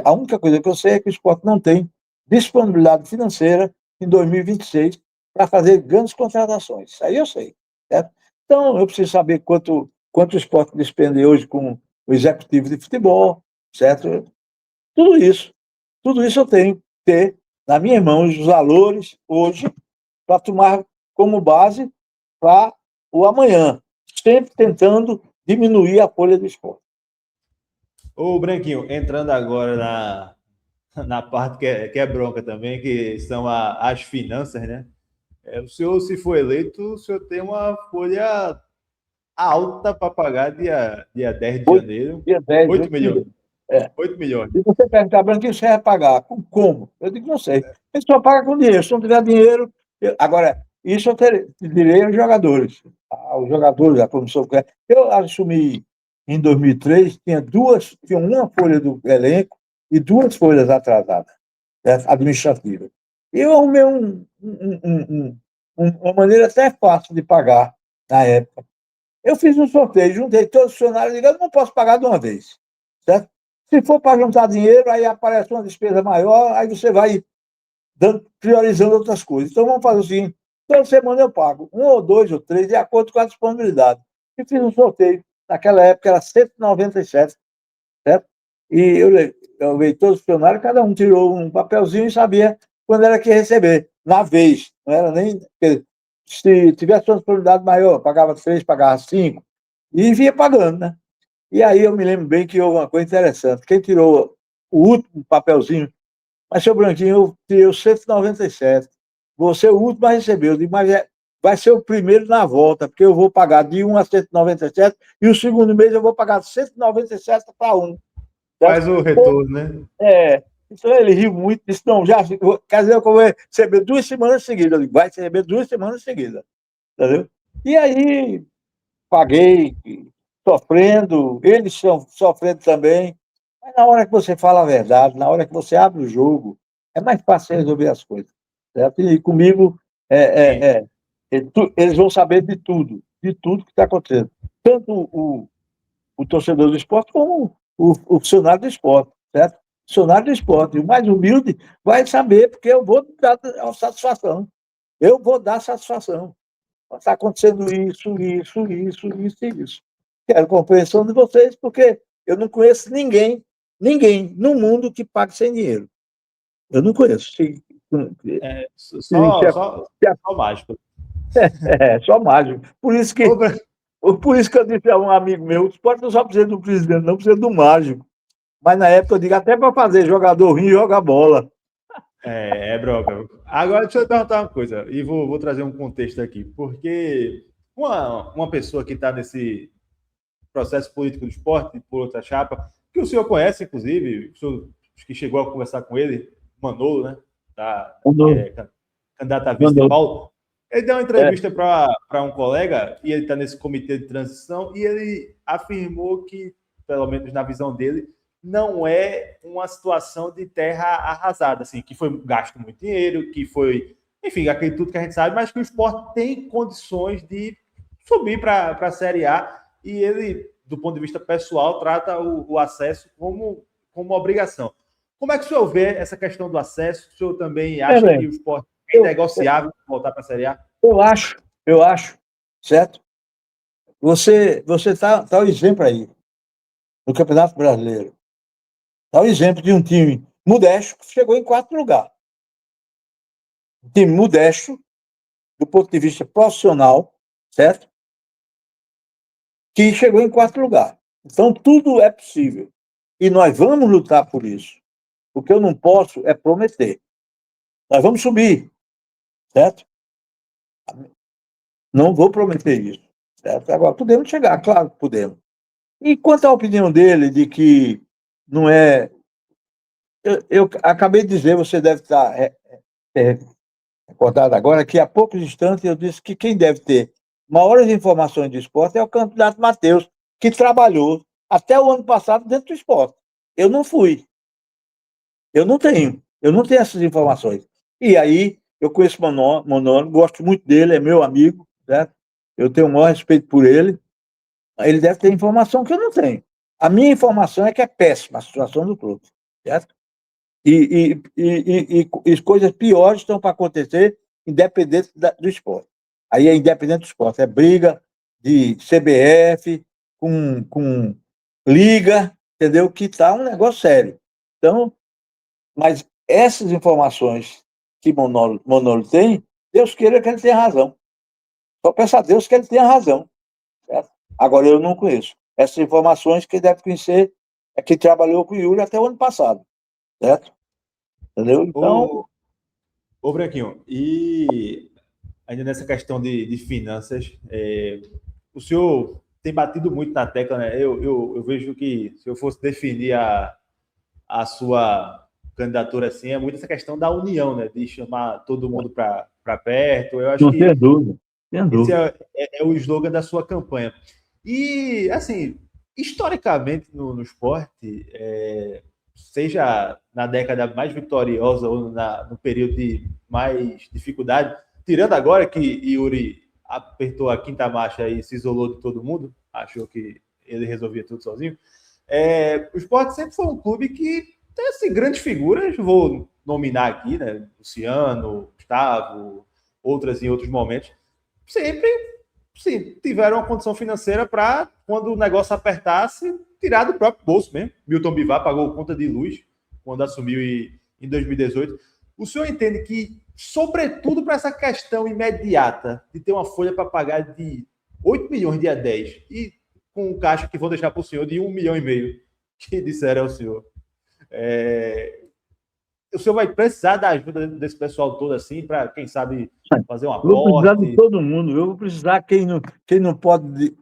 a única coisa que eu sei é que o esporte não tem disponibilidade financeira em 2026 para fazer grandes contratações. Isso aí eu sei, certo? Então, eu preciso saber quanto o esporte despende hoje com o executivo de futebol, certo? Tudo isso. Tudo isso eu tenho que ter na minha mão os valores hoje para tomar como base para o amanhã, sempre tentando diminuir a folha do esporte. Ô, Branquinho, entrando agora na parte que é bronca também, que são as finanças, né? O senhor, se for eleito, o senhor tem uma folha alta para pagar dia 10 de 8, janeiro. dia 10, 8 8 milhões. milhões. É. 8 milhões. E você perguntar, Branquinho, você vai pagar? Como? Eu digo, não sei. Ele só paga com dinheiro. Se não tiver dinheiro. Agora, isso eu direi aos jogadores. Aos jogadores, a comissão. Eu assumi em 2003, tinha uma folha do elenco e 2 folhas atrasadas, né, administrativas. E eu arrumei uma maneira até fácil de pagar na época. Eu fiz um sorteio, juntei todos os funcionários, digo, eu não posso pagar de uma vez, certo? Se for para juntar dinheiro, aí aparece uma despesa maior, aí você vai priorizando outras coisas. Então, vamos fazer o seguinte, toda semana eu pago, 1 ou 2 ou 3, de acordo com a disponibilidade. e fiz um sorteio. Naquela época era 197, certo? E eu levei todos os funcionários, cada um tirou um papelzinho e sabia quando era que ia receber, na vez. Não era nem. Se tivesse uma disponibilidade maior, pagava 3, pagava 5, e vinha pagando, né? E aí eu me lembro bem que houve uma coisa interessante. Quem tirou o último papelzinho, mas, seu Branquinho, eu tirei o 197. Você é o último a receber. Eu digo, mas vai ser o primeiro na volta, porque eu vou pagar de 1 a 197 e o segundo mês eu vou pagar 197 para 1. Faz o retorno, né? Então ele riu muito, disse, não, já, quer dizer que eu vou receber 2 semanas seguidas. Eu digo, vai receber 2 semanas seguidas. Entendeu? E aí paguei, sofrendo, eles estão sofrendo também. Mas na hora que você fala a verdade, na hora que você abre o jogo, é mais fácil resolver as coisas. Certo? E comigo, eles vão saber de tudo que está acontecendo. Tanto o torcedor do esporte como o funcionário do esporte, certo? O funcionário do esporte, o mais humilde, vai saber, porque eu vou dar a satisfação. Eu vou dar satisfação. Está acontecendo isso. Quero compreensão de vocês, porque eu não conheço ninguém no mundo que pague sem dinheiro. Eu não conheço. Só mágico. Só mágico. Por isso que eu disse a um amigo meu, o esporte não só precisa do presidente, não precisa do mágico. Mas na época eu digo, até para fazer jogador ruim joga bola. É bronca. Agora deixa eu perguntar uma coisa, e vou trazer um contexto aqui, porque uma pessoa que está nesse processo político do esporte, por outra chapa, que o senhor conhece, inclusive, o senhor que chegou a conversar com ele, Manolo, né? Candidato a vice de Paulo. Ele deu uma entrevista para um colega, e ele está nesse comitê de transição, e ele afirmou que, pelo menos na visão dele, não é uma situação de terra arrasada, assim, que foi gasto muito dinheiro, que foi, enfim, aquele tudo que a gente sabe, mas que o esporte tem condições de subir para a Série A, e ele, do ponto de vista pessoal, trata o acesso como obrigação. Como é que o senhor vê essa questão do acesso? O senhor também acha que o esporte é negociável voltar para a Série A? Eu acho, certo? Você tá o exemplo aí, no Campeonato Brasileiro. Dá o exemplo de um time modesto que chegou em 4º lugar. Um time modesto, do ponto de vista profissional, certo? Que chegou em 4º lugar. Então, tudo é possível. E nós vamos lutar por isso. O que eu não posso é prometer. Nós vamos subir, certo? Não vou prometer isso, certo? Agora, podemos chegar, claro que podemos. E quanto à opinião dele de que não é... Eu acabei de dizer, você deve estar recordado agora, que há poucos instantes eu disse que quem deve ter maiores informações de esporte é o candidato Matheus, que trabalhou até o ano passado dentro do esporte. Eu não fui. Eu não tenho essas informações. E aí, eu conheço o Manolo, gosto muito dele, é meu amigo, certo? Eu tenho o maior respeito por ele. Ele deve ter informação que eu não tenho. A minha informação é que é péssima a situação do clube, certo? E coisas piores estão para acontecer, independente do esporte. Aí é independente do esporte, é briga de CBF com liga, entendeu? Que está um negócio sério. Então, mas essas informações que Manolo tem, Deus queira que ele tenha razão. Só peço a Deus que ele tenha razão. Certo? Agora, eu não conheço. Essas informações que deve conhecer é que trabalhou com o Yuri até o ano passado. Certo? Entendeu? Então. Ô Branquinho, e ainda nessa questão de finanças, o senhor tem batido muito na tecla, né? Eu vejo que se eu fosse definir a sua candidatura assim, é muito essa questão da união, né? De chamar todo mundo para perto. Eu acho Não que tenha dúvida. esse é o slogan da sua campanha. E, assim, historicamente no esporte, seja na década mais vitoriosa ou no período de mais dificuldade, tirando agora que Yuri apertou a quinta marcha e se isolou de todo mundo, achou que ele resolvia tudo sozinho, o esporte sempre foi um clube que tem assim, grandes figuras, vou nominar aqui, né? Luciano, Gustavo, outras em outros momentos, sempre sim, tiveram uma condição financeira para, quando o negócio apertasse, tirar do próprio bolso mesmo. Milton Bivar pagou conta de luz quando assumiu em 2018. O senhor entende que, sobretudo para essa questão imediata de ter uma folha para pagar de 8 milhões dia 10 e com o caixa que vou deixar para o senhor de 1,5 milhão, que disseram ao senhor, o senhor vai precisar da ajuda desse pessoal todo assim, para, quem sabe, fazer um Vou precisar de aporte? todo mundo. Eu vou precisar quem não pode,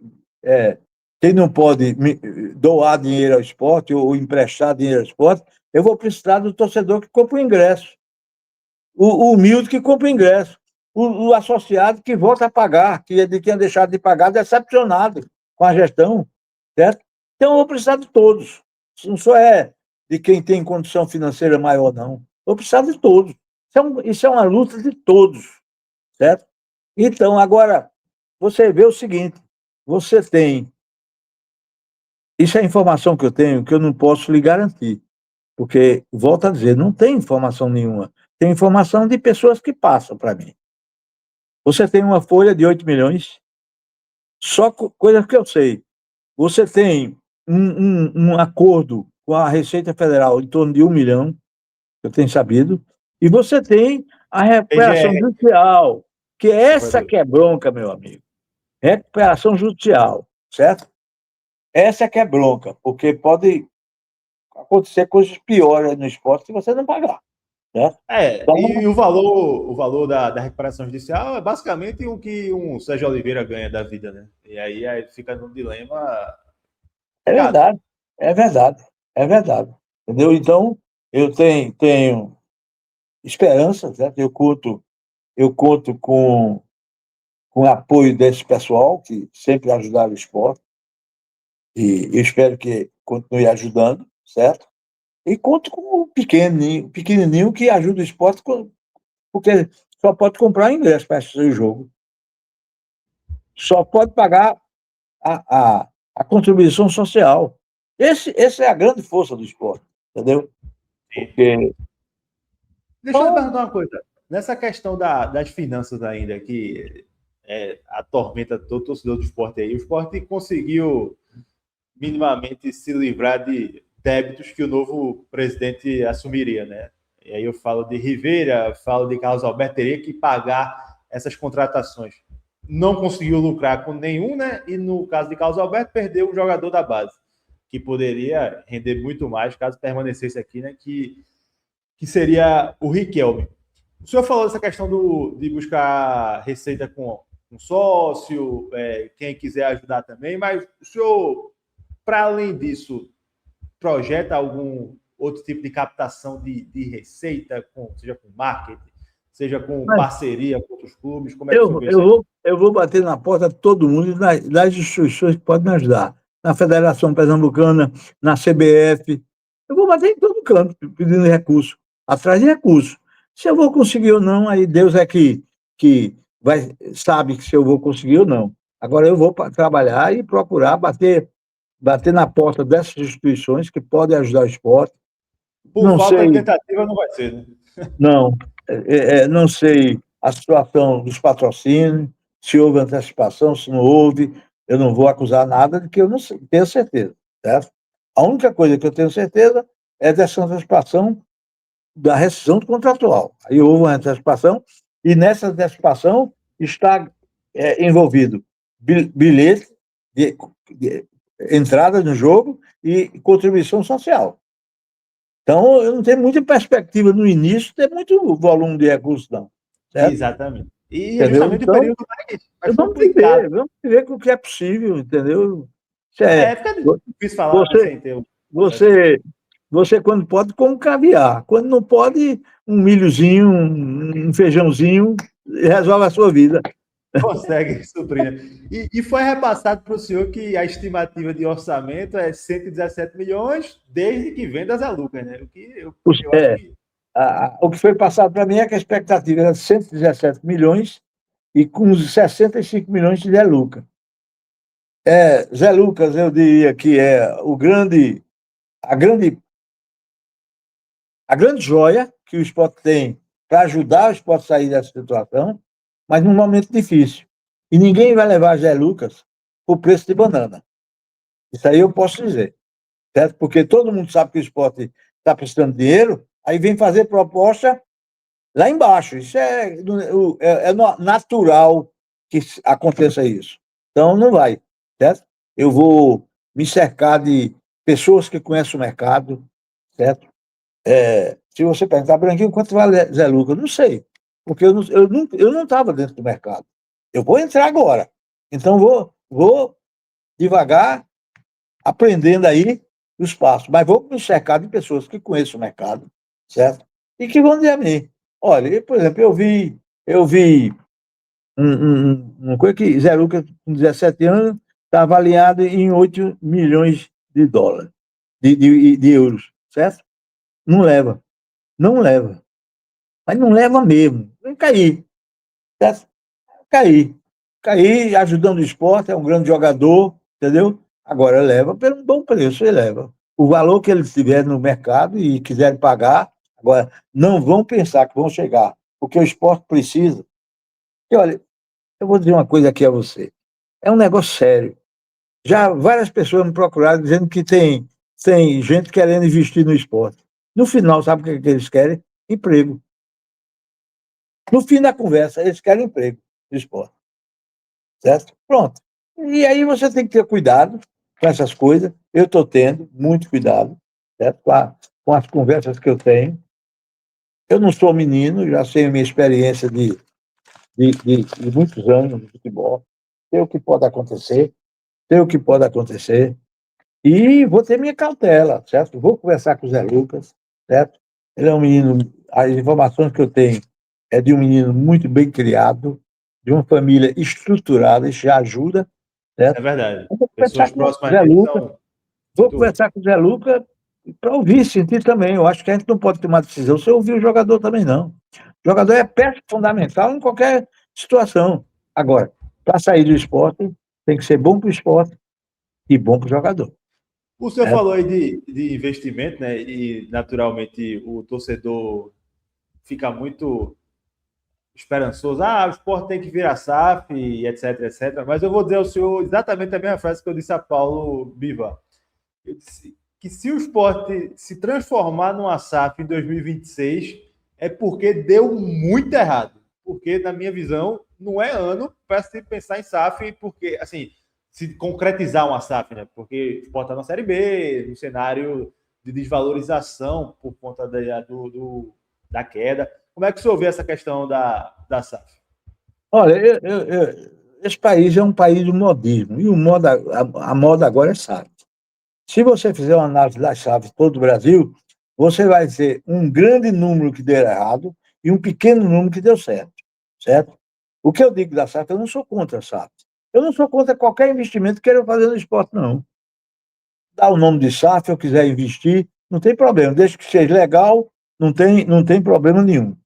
é, quem não pode doar dinheiro ao esporte ou emprestar dinheiro ao esporte. Eu vou precisar do torcedor que compra o ingresso, o humilde que compra o ingresso, o associado que volta a pagar, que tinha deixado de pagar, decepcionado com a gestão, certo? Então eu vou precisar de todos. Não só é de quem tem condição financeira maior, não. Eu vou precisar de todos. Isso é uma luta de todos, certo? Então, agora, você vê o seguinte, você tem... Isso é informação que eu tenho, que eu não posso lhe garantir, porque, volto a dizer, não tem informação nenhuma. Tem informação de pessoas que passam para mim. Você tem uma folha de 8 milhões, só coisas que eu sei. Você tem um acordo com a Receita Federal em torno de 1 milhão, eu tenho sabido, e você tem a recuperação PGR, judicial, que é essa que é bronca, meu amigo. Recuperação judicial, certo? Essa que é bronca, porque pode acontecer coisas piores no esporte se você não pagar, certo? E Então, o valor da recuperação judicial é basicamente o que um Sérgio Oliveira ganha da vida, né? E aí fica num dilema é complicado. verdade, é verdade, é verdade. Entendeu? Então, eu tenho esperança, certo? Eu conto com o apoio desse pessoal que sempre ajudaram o esporte, e eu espero que continue ajudando, certo? E conto com o pequenininho que ajuda o esporte, porque só pode comprar ingresso para assistir o jogo. Só pode pagar a contribuição social. Essa é a grande força do esporte, entendeu? Porque, Deixa eu lhe então, perguntar uma coisa. Nessa questão das finanças ainda, que atormenta todo torcedor do esporte aí, o esporte conseguiu minimamente se livrar de débitos que o novo presidente assumiria, né? E aí eu falo de Rivera, falo de Carlos Alberto, teria que pagar essas contratações. Não conseguiu lucrar com nenhum, né? E no caso de Carlos Alberto, perdeu um jogador da base, que poderia render muito mais caso permanecesse aqui, né? Que seria o Riquelme. O senhor falou dessa questão de buscar receita com um sócio, quem quiser ajudar também, mas o senhor, para além disso, projeta algum outro tipo de captação de receita, seja com marketing, seja com mas parceria com outros clubes? Como é que o senhor eu, vê eu, isso aí? vou, eu vou bater na porta de todo mundo e das instituições que podem me ajudar. Na Federação Pernambucana, na CBF. Eu vou bater em todo canto, pedindo recurso, atrás de recurso. Se eu vou conseguir ou não, aí Deus é que sabe se eu vou conseguir ou não. Agora eu vou trabalhar e procurar bater na porta dessas instituições que podem ajudar o esporte. Por Não falta de sei, tentativa, não vai ser, né? não, não sei a situação dos patrocínios, se houve antecipação, se não houve, eu não vou acusar nada de que eu não tenho certeza, certo? A única coisa que eu tenho certeza é dessa antecipação da rescisão contratual. Aí houve uma antecipação, e nessa antecipação está envolvido bilhete de entrada no jogo e contribuição social. Então, eu não tenho muita perspectiva no início, ter muito volume de recursos, não. Certo? Exatamente. E é Entendeu? justamente o Então, período mais complicado. vamos viver com o que é possível, entendeu? Isso é, Fica difícil falar, né, você, sem ter o processo. você, você, quando pode, come caviar. Quando não pode, um milhozinho, um feijãozinho, resolve a sua vida. Consegue suprir, né? E foi repassado para o senhor que a estimativa de orçamento é 117 milhões desde que vendas a Lucas, né? O que eu acho É, que o que foi passado para mim é que a expectativa era de 117 milhões e com 65 milhões de Zé Lucas. Zé Lucas, eu diria que é a grande, a grande joia que o esporte tem para ajudar o esporte a sair dessa situação, mas num momento difícil. E ninguém vai levar Zé Lucas por preço de banana. Isso aí eu posso dizer, certo? Porque todo mundo sabe que o esporte está precisando de dinheiro, aí vem fazer proposta lá embaixo. Isso é natural que aconteça isso. Então, não vai, certo? Eu vou me cercar de pessoas que conhecem o mercado, certo? Se você perguntar, Branquinho, quanto vale Zé Lucas? Eu não sei, porque eu não estava dentro do mercado. Eu vou entrar agora. Então, vou devagar, aprendendo aí os passos. Mas vou me cercar de pessoas que conhecem o mercado, certo? E que vão dizer a mim. Olha, por exemplo, eu vi uma coisa que Zé Lucas, com 17 anos, está avaliado em 8 milhões de dólares, de euros, certo? Não leva, não leva. Mas não leva mesmo. Vai cair, certo? Cair. Cair ajudando o esporte, é um grande jogador, entendeu? Agora leva pelo um bom preço, ele leva. O valor que eles tiverem no mercado e quiserem pagar, agora, não vão pensar que vão chegar, porque o esporte precisa. E olha, eu vou dizer uma coisa aqui a você. É um negócio sério. Já várias pessoas me procuraram dizendo que tem gente querendo investir no esporte. No final, sabe o que eles querem? Emprego. No fim da conversa, eles querem emprego no esporte. Certo? Pronto. E aí você tem que ter cuidado com essas coisas. Eu estou tendo muito cuidado, certo? Com as conversas que eu tenho. Eu não sou menino, já sei a minha experiência de muitos anos de futebol. Sei o que pode acontecer, sei o que pode acontecer. E vou ter minha cautela, certo? Vou conversar com o Zé Lucas, certo? Ele é um menino, as informações que eu tenho é de um menino muito bem criado, de uma família estruturada, isso já ajuda, É certo? verdade. Eu vou Pessoas conversar com o próximas Zé dele Lucas, são vou muito. conversar com o Zé Lucas para ouvir, sentir também. Eu acho que a gente não pode tomar decisão sem ouvir o jogador também, não. O jogador é peça fundamental em qualquer situação. Agora, para sair do esporte, tem que ser bom para o esporte e bom para o jogador. O senhor Certo? falou aí de investimento, né? E naturalmente o torcedor fica muito esperançoso. Ah, o esporte tem que vir a SAF, etc, etc. Mas eu vou dizer ao senhor exatamente a mesma frase que eu disse a Paulo Biva. Eu disse que se o esporte se transformar numa SAF em 2026, é porque deu muito errado. Porque, na minha visão, não é ano para se pensar em SAF, porque, assim, se concretizar uma SAF, né? Porque o esporte está na Série B, no cenário de desvalorização por conta da queda. Como é que o senhor vê essa questão da SAF? Olha, esse país é um país do modismo, e a moda agora é SAF. Se você fizer uma análise das SAFs de todo o Brasil, você vai ter um grande número que deu errado e um pequeno número que deu certo, certo? O que eu digo da SAF, eu não sou contra a SAF. Eu não sou contra qualquer investimento que queira fazer no esporte, não. Dá o nome de SAF, eu quiser investir, não tem problema, desde que seja legal, não tem problema nenhum.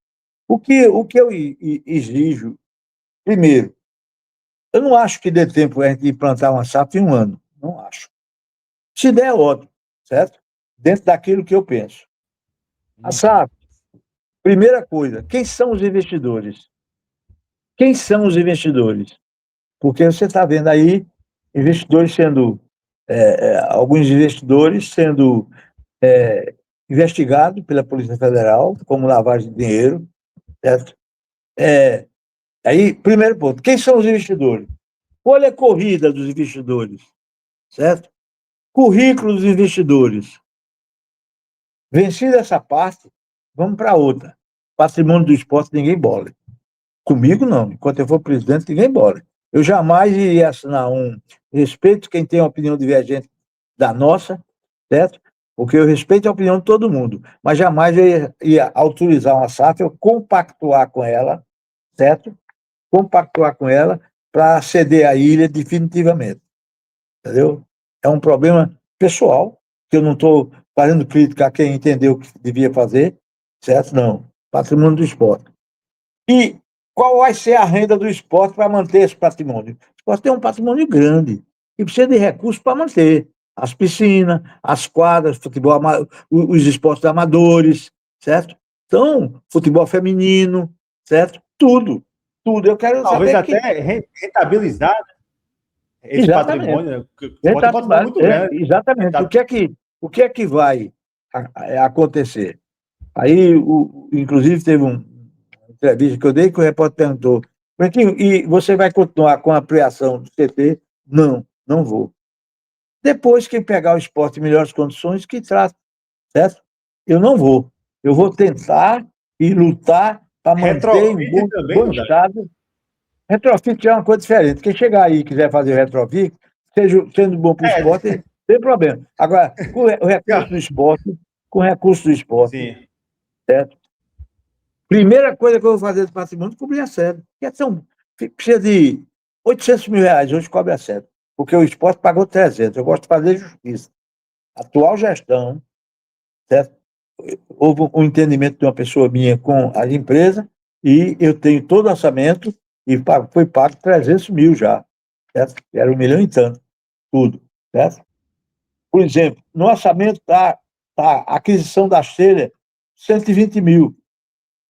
O que eu exijo, primeiro, eu não acho que dê tempo a gente implantar uma SAF em um ano. Não acho. Se der, é ótimo, certo? Dentro daquilo que eu penso. A SAF, primeira coisa, quem são os investidores? Quem são os investidores? Porque você está vendo aí investidores sendo, alguns investidores sendo investigados pela Polícia Federal como lavagem de dinheiro, certo? É, aí, primeiro ponto, quem são os investidores? Olha a corrida dos investidores, certo? Currículo dos investidores. Vencida essa parte, vamos para outra. Patrimônio do esporte, ninguém bola. Comigo, não. Enquanto eu for presidente, ninguém bola. Eu jamais iria assinar um respeito quem tem uma opinião divergente da nossa, certo? Porque eu respeito a opinião de todo mundo, mas jamais eu ia autorizar uma SAF, eu compactuar com ela, certo? Compactuar com ela para ceder a ilha definitivamente, entendeu? É um problema pessoal, que eu não estou fazendo crítica a quem entendeu o que devia fazer, certo? Não. Patrimônio do esporte. E qual vai ser a renda do esporte para manter esse patrimônio? O esporte tem um patrimônio grande e precisa de recursos para manter. As piscinas, as quadras, futebol, os esportes amadores, certo? Então, futebol feminino, certo? Tudo. tudo. Eu quero Talvez saber até rentabilizar esse exatamente, patrimônio, né? Porque o esporte tem um patrimônio muito grande. exatamente. O que é que vai acontecer? Aí, inclusive, teve uma entrevista que eu dei que o repórter perguntou: Branquinho, e você vai continuar com a ampliação do CT? Não, não vou. Depois que pegar o esporte em melhores condições, que trata, certo? Eu não vou. Eu vou tentar e lutar para manter em Retrofit também bom não dá. estado. Retrofit é uma coisa diferente. Quem chegar aí e quiser fazer retrofit, sendo bom para o esporte, sem problema. Agora, com o recurso do esporte, Sim. certo? Primeira coisa que eu vou fazer do patrimônio é cobrir a sede. Precisa de R$ 800 mil, hoje cobre a sede. Porque o esporte pagou 300. Eu gosto de fazer justiça. Atual gestão, certo? Houve um entendimento de uma pessoa minha com a empresa e eu tenho todo o orçamento e foi pago 300 mil já, certo? Era 1 milhão e tanto, tudo, certo? Por exemplo, no orçamento tá a aquisição das telhas, 120 mil.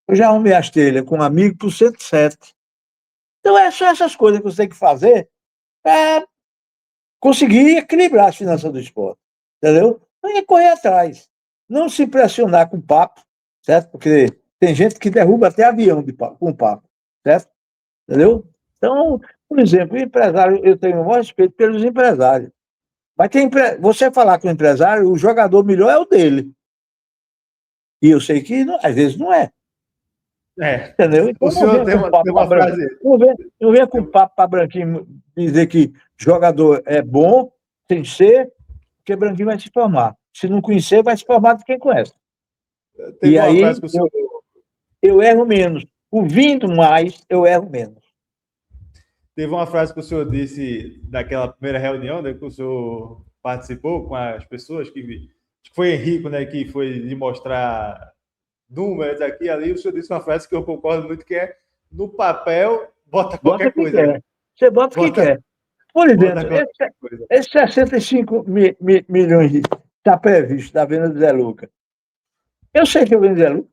Eu já arrumei as telhas com um amigo por 107. Então, é só essas coisas que você tem que fazer para conseguir equilibrar as finanças do esporte, entendeu? Não é correr atrás, não se impressionar com papo, certo? Porque tem gente que derruba até avião com papo, certo? Entendeu? Então, por exemplo, o empresário, eu tenho o maior respeito pelos empresários, mas você falar com o empresário, o jogador melhor é o dele, e eu sei que às vezes não é, É. entendeu? Então O não senhor venha com papo tem para uma branquinho, frase. não venha com papo para branquinho dizer que jogador é bom, tem que ser, porque branquinho vai se formar. Se não conhecer, vai se formar de quem conhece. Teve E uma aí frase que o senhor. eu erro menos. Ouvindo mais, eu erro menos. Teve uma frase que o senhor disse naquela primeira reunião, né, que o senhor participou com as pessoas, acho que foi Henrico, né, que foi lhe mostrar números aqui e ali. O senhor disse uma frase que eu concordo muito, que é: no papel, bota Bota qualquer quem coisa, né? quer. Você bota quem Bota, quer. Por bota exemplo, qualquer coisa. esse 65 milhões está previsto da venda do Zé Luca. Eu sei que eu vendo Zé Luca.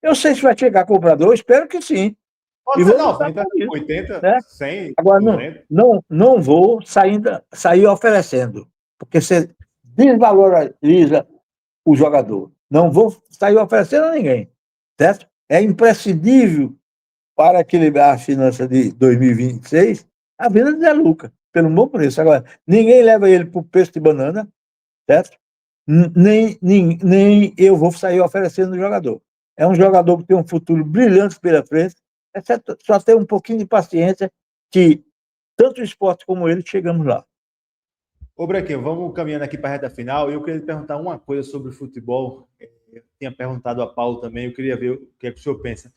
Eu sei se vai chegar comprador, espero que sim. E Pode ser vou lutar 90, por isso. 80, Né? 100, Agora, 200. não vou sair oferecendo, porque você desvaloriza o jogador. Não vou sair oferecendo a ninguém, certo? É imprescindível para equilibrar a finança de 2026 a venda de Zé Luca, pelo bom preço. Agora, ninguém leva ele para o preço de banana, certo? Nem eu vou sair oferecendo o jogador. É um jogador que tem um futuro brilhante pela frente, é só ter um pouquinho de paciência que tanto o esporte como ele chegamos lá. Ô, Brequinho, vamos caminhando aqui para a reta final. Eu queria lhe perguntar uma coisa sobre o futebol. Eu tinha perguntado a Paulo também, eu queria ver o que é que o senhor pensa.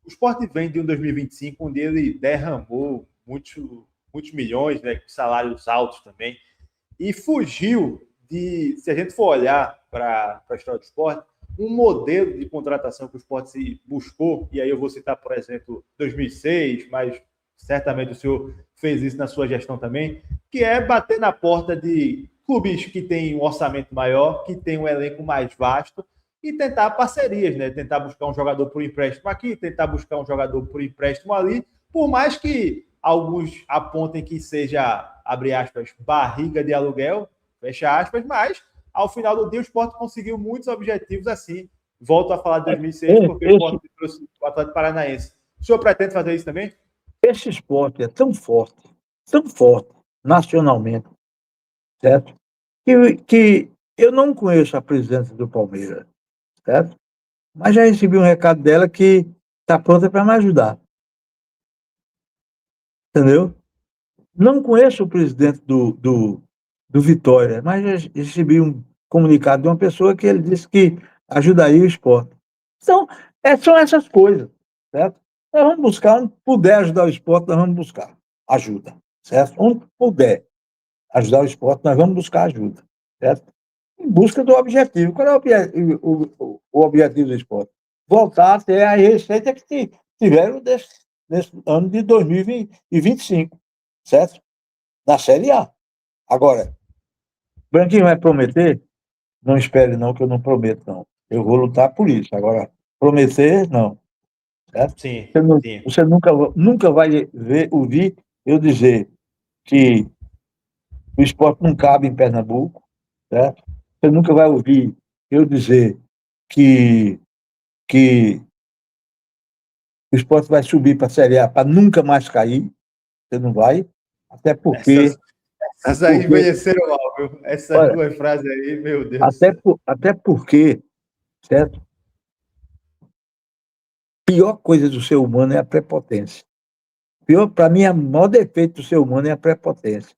O esporte vem de um 2025, onde ele derramou muitos milhões, né, com salários altos também, e fugiu de, se a gente for olhar para a história do esporte, um modelo de contratação que o esporte se buscou, e aí eu vou citar, por exemplo, 2006, mas certamente o senhor fez isso na sua gestão também, que é bater na porta de clubes que têm um orçamento maior, que têm um elenco mais vasto, e tentar parcerias, né? Tentar buscar um jogador por empréstimo aqui, tentar buscar um jogador por empréstimo ali, por mais que alguns apontem que seja, abre aspas, barriga de aluguel, fecha aspas, mas ao final do dia o Sport conseguiu muitos objetivos assim. Volto a falar de 2006 porque o Sport trouxe o Atlético Paranaense. O senhor pretende fazer isso também? Esse esporte é tão forte nacionalmente, certo? Que eu não conheço a presidente do Palmeiras, certo? Mas já recebi um recado dela que está pronta para me ajudar, entendeu? Não conheço o presidente do Vitória, mas já recebi um comunicado de uma pessoa que ele disse que ajudaria o esporte. Então, são essas coisas, certo? Nós vamos buscar, onde puder ajudar o esporte, nós vamos buscar ajuda, certo? Onde puder ajudar o esporte, nós vamos buscar ajuda, certo? Em busca do objetivo. Qual é o objetivo do esporte? Voltar a ter a receita que tiveram nesse ano de 2025, certo? Na Série A. Agora, Branquinho vai prometer? Não espere não, que eu não prometo, não. Eu vou lutar por isso. Agora, prometer, não. certo? Sim, sim. Você nunca vai ouvir eu dizer que o esporte não cabe em Pernambuco, certo? Você nunca vai ouvir eu dizer que, que o esporte vai subir para a Série A para nunca mais cair. Você não vai. Até porque, Essas aí porque envelheceram mal, viu? Essas olha, duas frases aí, meu Deus do céu. até porque, certo? A pior coisa do ser humano é a prepotência. Para mim, o maior defeito do ser humano é a prepotência.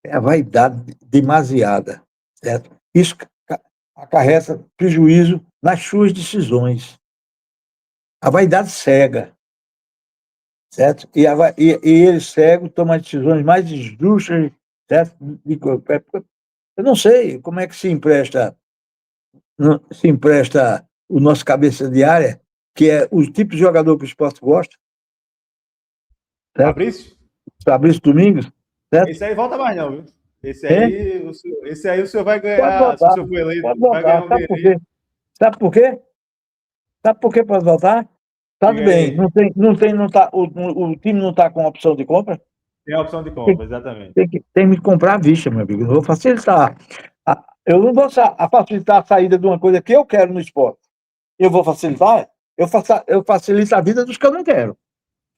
É a vaidade demasiada, certo? Isso acarreta prejuízo nas suas decisões. A vaidade cega, certo? E ele cego toma decisões mais injustas, certo? Eu não sei como é que se empresta o nosso cabeça de área, que é o tipo de jogador que o esporte gosta, certo? Fabrício? Fabrício Domingos, certo? Esse aí volta mais não, viu? Esse É? aí, esse aí o senhor vai Pode ganhar, se o voltar, senhor for eleito, pode vai ganhar voltar. um Sabe por dinheirinho. quê? Sabe por quê? Sabe por que pode voltar? Tudo Diga bem, aí. não tá, o time não está com opção de compra, Tem a opção de tem, compra, exatamente. tem que comprar à vista, meu amigo. Eu vou facilitar. Eu não vou facilitar a saída de uma coisa que eu quero no esporte. Eu vou facilitar? Eu facilito a vida dos que eu não quero.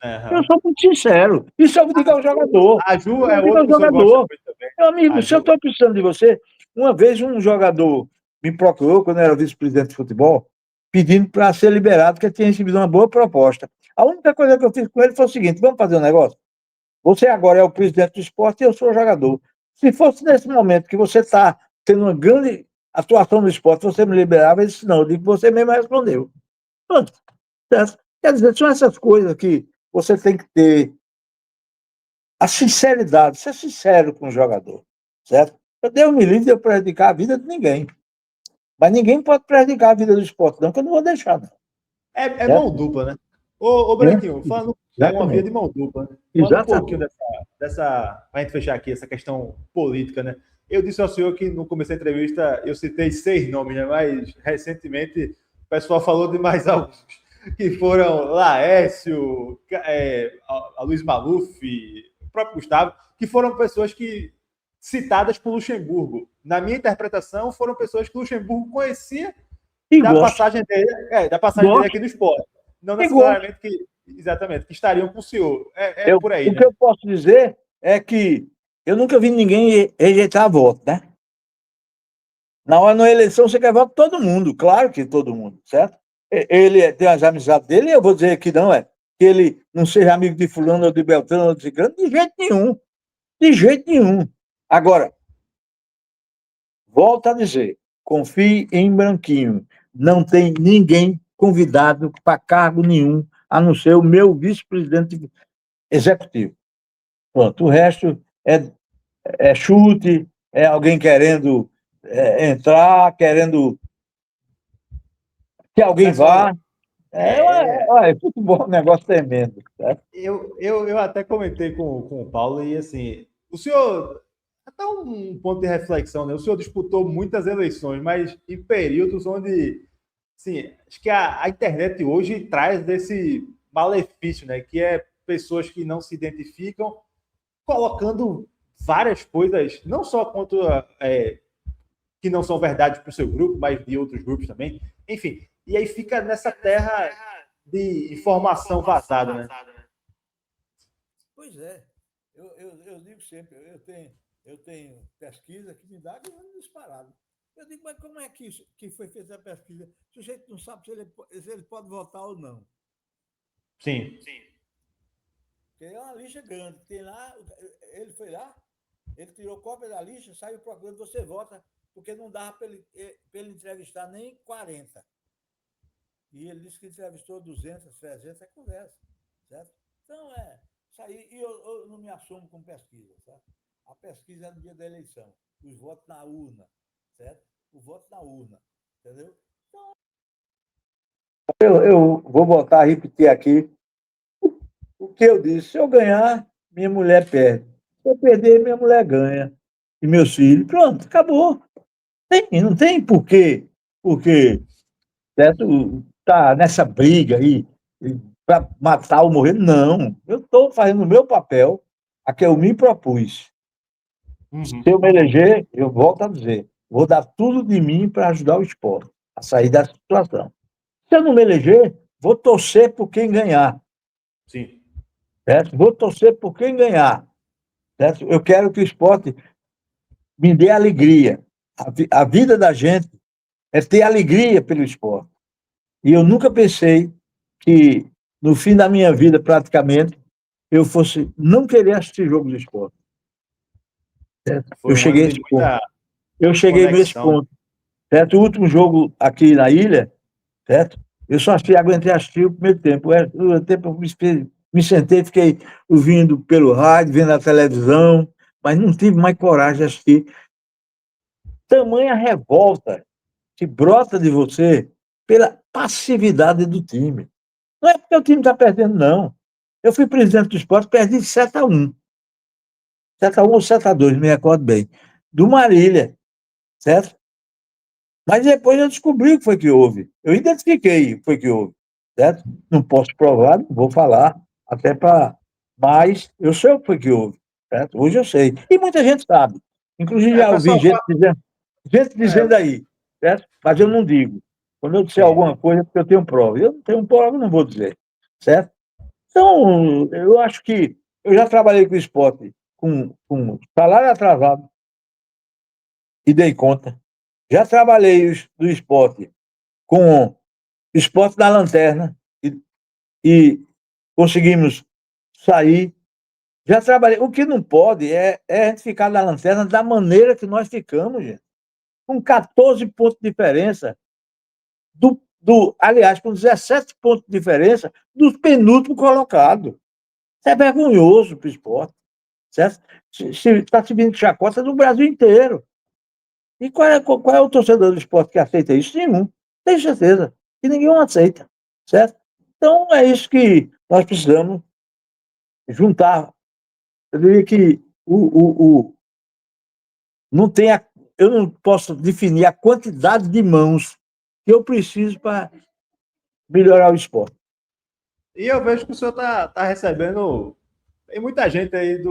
Eu Aham. sou muito sincero. Isso eu digo ao jogador. A Ju Eu é digo outro ao que o senhor gosta jogador. muito também. Meu amigo, A se eu Ju. estou precisando de você, uma vez um jogador me procurou, quando eu era vice-presidente de futebol, pedindo para ser liberado, porque tinha recebido uma boa proposta. A única coisa que eu fiz com ele foi o seguinte: vamos fazer um negócio? Você agora é o presidente do esporte e eu sou o jogador. Se fosse nesse momento que você está tendo uma grande atuação no esporte, você me liberava, ele disse, não, eu digo que você mesmo respondeu. Pronto. Quer dizer, são essas coisas que você tem que ter a sinceridade, ser sincero com o jogador, certo? Deus me livre de eu prejudicar a vida de ninguém. Mas ninguém pode prejudicar a vida do esporte, não, que eu não vou deixar, não. É mão Certo? dupla, né? Ô, É? Branquinho, falando, é uma via Exatamente. de mão dupla, né? Falando um pouquinho Exatamente. pra gente fechar aqui, essa questão política, né? Eu disse ao senhor que no começo da entrevista eu citei 6 nomes, né? Mas recentemente o pessoal falou de mais alguns, que foram Laércio, a Luiz Maluf, o próprio Gustavo, que foram pessoas que citadas por Luxemburgo. Na minha interpretação, foram pessoas que Luxemburgo conhecia E da gosto, passagem dele gosto aqui no esporte. Não e gosto. necessariamente exatamente, que estariam com o senhor. É Eu, por aí, o que né? eu posso dizer é que eu nunca vi ninguém rejeitar voto, né? Na hora da eleição você quer voto de todo mundo, claro que todo mundo, certo? Ele tem as amizades dele, e eu vou dizer que não é que ele não seja amigo de fulano ou de Beltrano ou de Ciclano, de jeito nenhum, de jeito nenhum. Agora, volto a dizer, confie em Branquinho, não tem ninguém convidado para cargo nenhum, a não ser o meu vice-presidente executivo. Pronto, o resto é chute, é alguém querendo entrar, querendo que alguém Pessoal, vá. é, Futebol é um negócio tremendo. Certo? eu até comentei com o Paulo e assim, o senhor, até um ponto de reflexão, né? O senhor disputou muitas eleições, mas em períodos onde, sim, acho que a internet hoje traz desse malefício, né? Que é pessoas que não se identificam colocando várias coisas, não só contra que não são verdades para o seu grupo, mas de outros grupos também. Enfim, e aí fica nessa terra de informação vazada, né? Pois é, eu digo sempre, eu tenho pesquisa que me dá disparado. Eu digo, mas como é que foi feita a pesquisa? O sujeito não sabe se ele pode votar ou não. Sim. Porque é uma lista grande. Tem lá, ele foi lá, ele tirou cópia da lista, saiu procurando, você vota, porque não dava para ele entrevistar nem 40. E ele disse que entrevistou 200, 300, é conversa, certo? Então, isso aí, e eu não me assumo com pesquisa, certo? A pesquisa é no dia da eleição, os votos na urna, certo? O voto na urna, entendeu? Eu vou voltar a repetir aqui o que eu disse. Se eu ganhar, minha mulher perde. Se eu perder, minha mulher ganha. E meus filhos. Pronto, acabou. Não tem porquê, certo? Tá nessa briga aí, para matar ou morrer. Não, eu estou fazendo o meu papel, a que eu me propus. Se eu me eleger, eu volto a dizer, vou dar tudo de mim para ajudar o esporte a sair dessa situação. Se eu não me eleger, vou torcer por quem ganhar. Sim. Certo? Vou torcer por quem ganhar. Certo? Eu quero que o esporte me dê alegria. A vida da gente é ter alegria pelo esporte. E eu nunca pensei que, no fim da minha vida, praticamente, eu fosse não querer assistir jogo de esporte. Certo? Foi um ano de muita Eu cheguei nesse conexão. ponto. Certo? O último jogo aqui na ilha, certo? Eu só aguentei assistir o primeiro tempo. O tempo eu me sentei, fiquei ouvindo pelo rádio, vendo a televisão, mas não tive mais coragem de assistir. Tamanha revolta que brota de você pela passividade do time. Não é porque o time está perdendo, não. Eu fui presidente do esporte, perdi de 7-1. 7-1 ou 7-2, me recordo bem. Do Marília, certo? Mas depois eu descobri o que foi que houve. Eu identifiquei o que foi que houve, certo? Não posso provar, não vou falar, até para. Mas eu sei o que foi que houve, certo? Hoje eu sei. E muita gente sabe. Inclusive O já ouvi pessoal fala. gente dizendo É, aí, certo? Mas eu não digo. Quando eu disser sim. alguma coisa, é porque eu tenho prova. Eu não tenho prova, eu não vou dizer, certo? Então, eu acho que eu já trabalhei com esporte com salário atrasado e dei conta. Já trabalhei do esporte com esporte da lanterna e conseguimos sair. Já trabalhei. O que não pode é a gente ficar na lanterna da maneira que nós ficamos, gente. Com 14 pontos de diferença, aliás, com 17 pontos de diferença dos penúltimos colocados. Isso é vergonhoso para o esporte, certo? Está se vindo chacota do Brasil inteiro. E qual é o torcedor do esporte que aceita isso? Nenhum. Tenho certeza. Que ninguém aceita, certo? Então, é isso que nós precisamos juntar. Eu diria que não tem eu não posso definir a quantidade de mãos que eu preciso para melhorar o esporte. E eu vejo que o senhor tá recebendo. Tem muita gente aí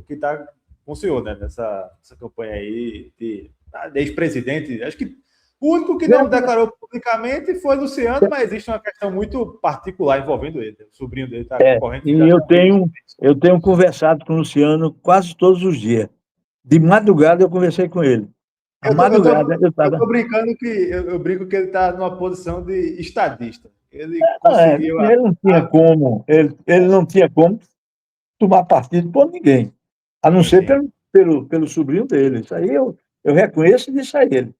que está com o senhor, né? Nessa campanha aí de ex-presidente. Acho que o único que não declarou publicamente foi Luciano, mas existe uma questão muito particular envolvendo ele. O sobrinho dele está concorrendo E diretamente. eu tenho conversado com o Luciano quase todos os dias. De madrugada eu conversei com ele. À madrugada eu Eu estava. tô brincando que eu brinco que ele está numa posição de estadista. Ele conseguiu Ele não tinha como, ele não tinha como tomar partido por ninguém, a não sim, ser sim. pelo sobrinho dele. Isso aí eu reconheço e disse a ele.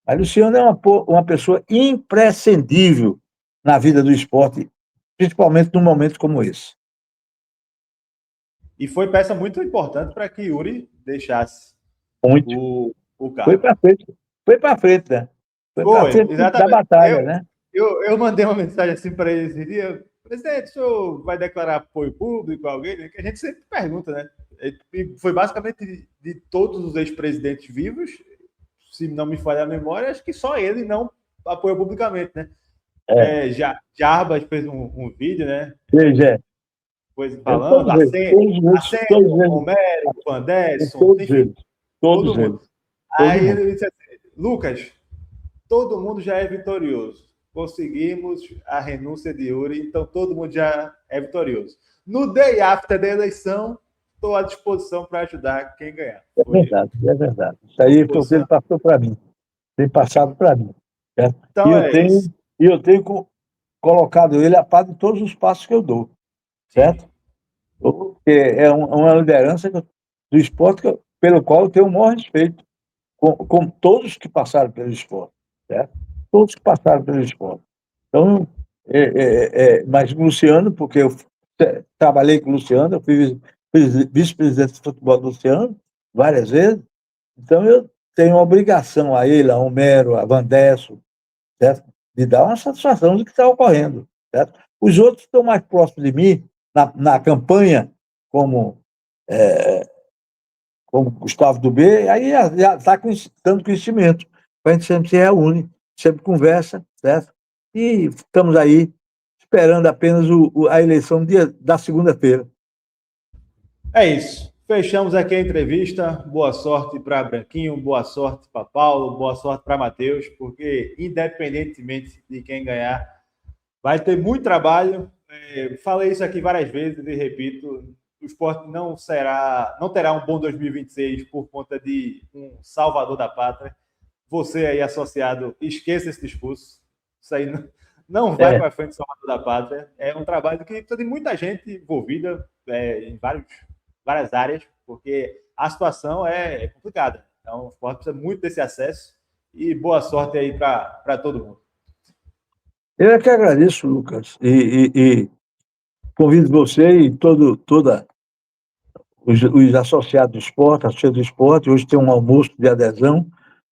Mas Luciano é uma pessoa imprescindível na vida do esporte, principalmente num momento como esse. E foi peça muito importante para que Yuri deixasse Muito. o Foi cargo. para frente. Foi para frente, né? Foi para Foi, frente da exatamente. batalha, né? Eu mandei uma mensagem assim para ele esse dia. Presidente, o senhor vai declarar apoio público a alguém? Né? Que a gente sempre pergunta, né? E foi basicamente de todos os ex-presidentes vivos, se não me falha a memória, acho que só ele não apoia publicamente, né? Jarbas fez um vídeo, né? Seja, Pois falando, todos Arsenio, eles, Romero, Anderson, todos enfim, eles, todos todo eles, mundo. todo Aí mundo. ele disse assim, Lucas, todo mundo já é vitorioso. Conseguimos a renúncia de Yuri, então todo mundo já é vitorioso. No day after da eleição, estou à disposição para ajudar quem ganhar. É Foi verdade, é verdade. Isso o aí foi o que ele posicionamento. passou para mim, tem passado para mim. Certo? E Então eu é isso. tenho, e eu tenho colocado ele a par de todos os passos que eu dou, Sim. certo? Porque é uma liderança do esporte pelo qual eu tenho o maior respeito, com todos que passaram pelo esporte, certo? Todos que passaram pelo esporte. Então, mas o Luciano, porque eu trabalhei com o Luciano, eu fui vice-presidente de futebol do Luciano várias vezes, então eu tenho uma obrigação a ele, a Homero, a Vandesso, certo? De dar uma satisfação do que está ocorrendo, certo? Os outros estão mais próximos de mim, na campanha, como, como Gustavo Dubé, aí já está dando conhecimento. A gente sempre se reúne, sempre conversa, certo? E estamos aí esperando apenas a eleição da segunda-feira. É isso. Fechamos aqui a entrevista. Boa sorte para Branquinho, boa sorte para Paulo, boa sorte para Matheus, porque independentemente de quem ganhar, vai ter muito trabalho. Falei isso aqui várias vezes e repito: o Sport não terá um bom 2026 por conta de um salvador da pátria. Você aí associado, esqueça esse discurso. Isso aí não vai para frente, salvador da pátria. É um trabalho que precisa de muita gente envolvida em várias áreas, porque a situação é complicada. Então, o Sport precisa muito desse acesso e boa sorte aí para todo mundo. Eu é que agradeço, Lucas, e convido você e toda os associados do esporte, associados do esporte. Hoje tem um almoço de adesão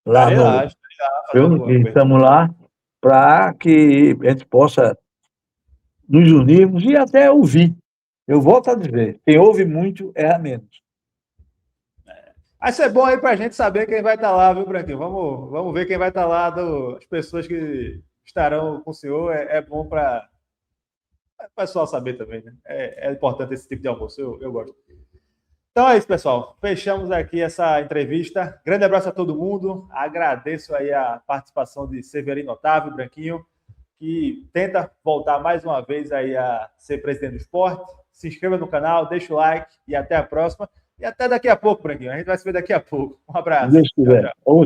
lá no. Estamos lá para que a gente possa nos unirmos e até ouvir. Eu volto a dizer, quem ouve muito erra menos. Vai ser bom aí para a gente saber quem vai estar lá, viu, Branquinho? Vamos ver quem vai estar lá, as pessoas que estarão com o senhor. É bom para o pessoal saber também, né? É importante esse tipo de almoço, eu gosto. Então é isso, pessoal. Fechamos aqui essa entrevista. Grande abraço a todo mundo. Agradeço aí a participação de Severino Otávio, Branquinho, que tenta voltar mais uma vez aí a ser presidente do esporte. Se inscreva no canal, deixa o like e até a próxima. E até daqui a pouco, Branquinho. A gente vai se ver daqui a pouco. Um abraço. Tchau, tchau.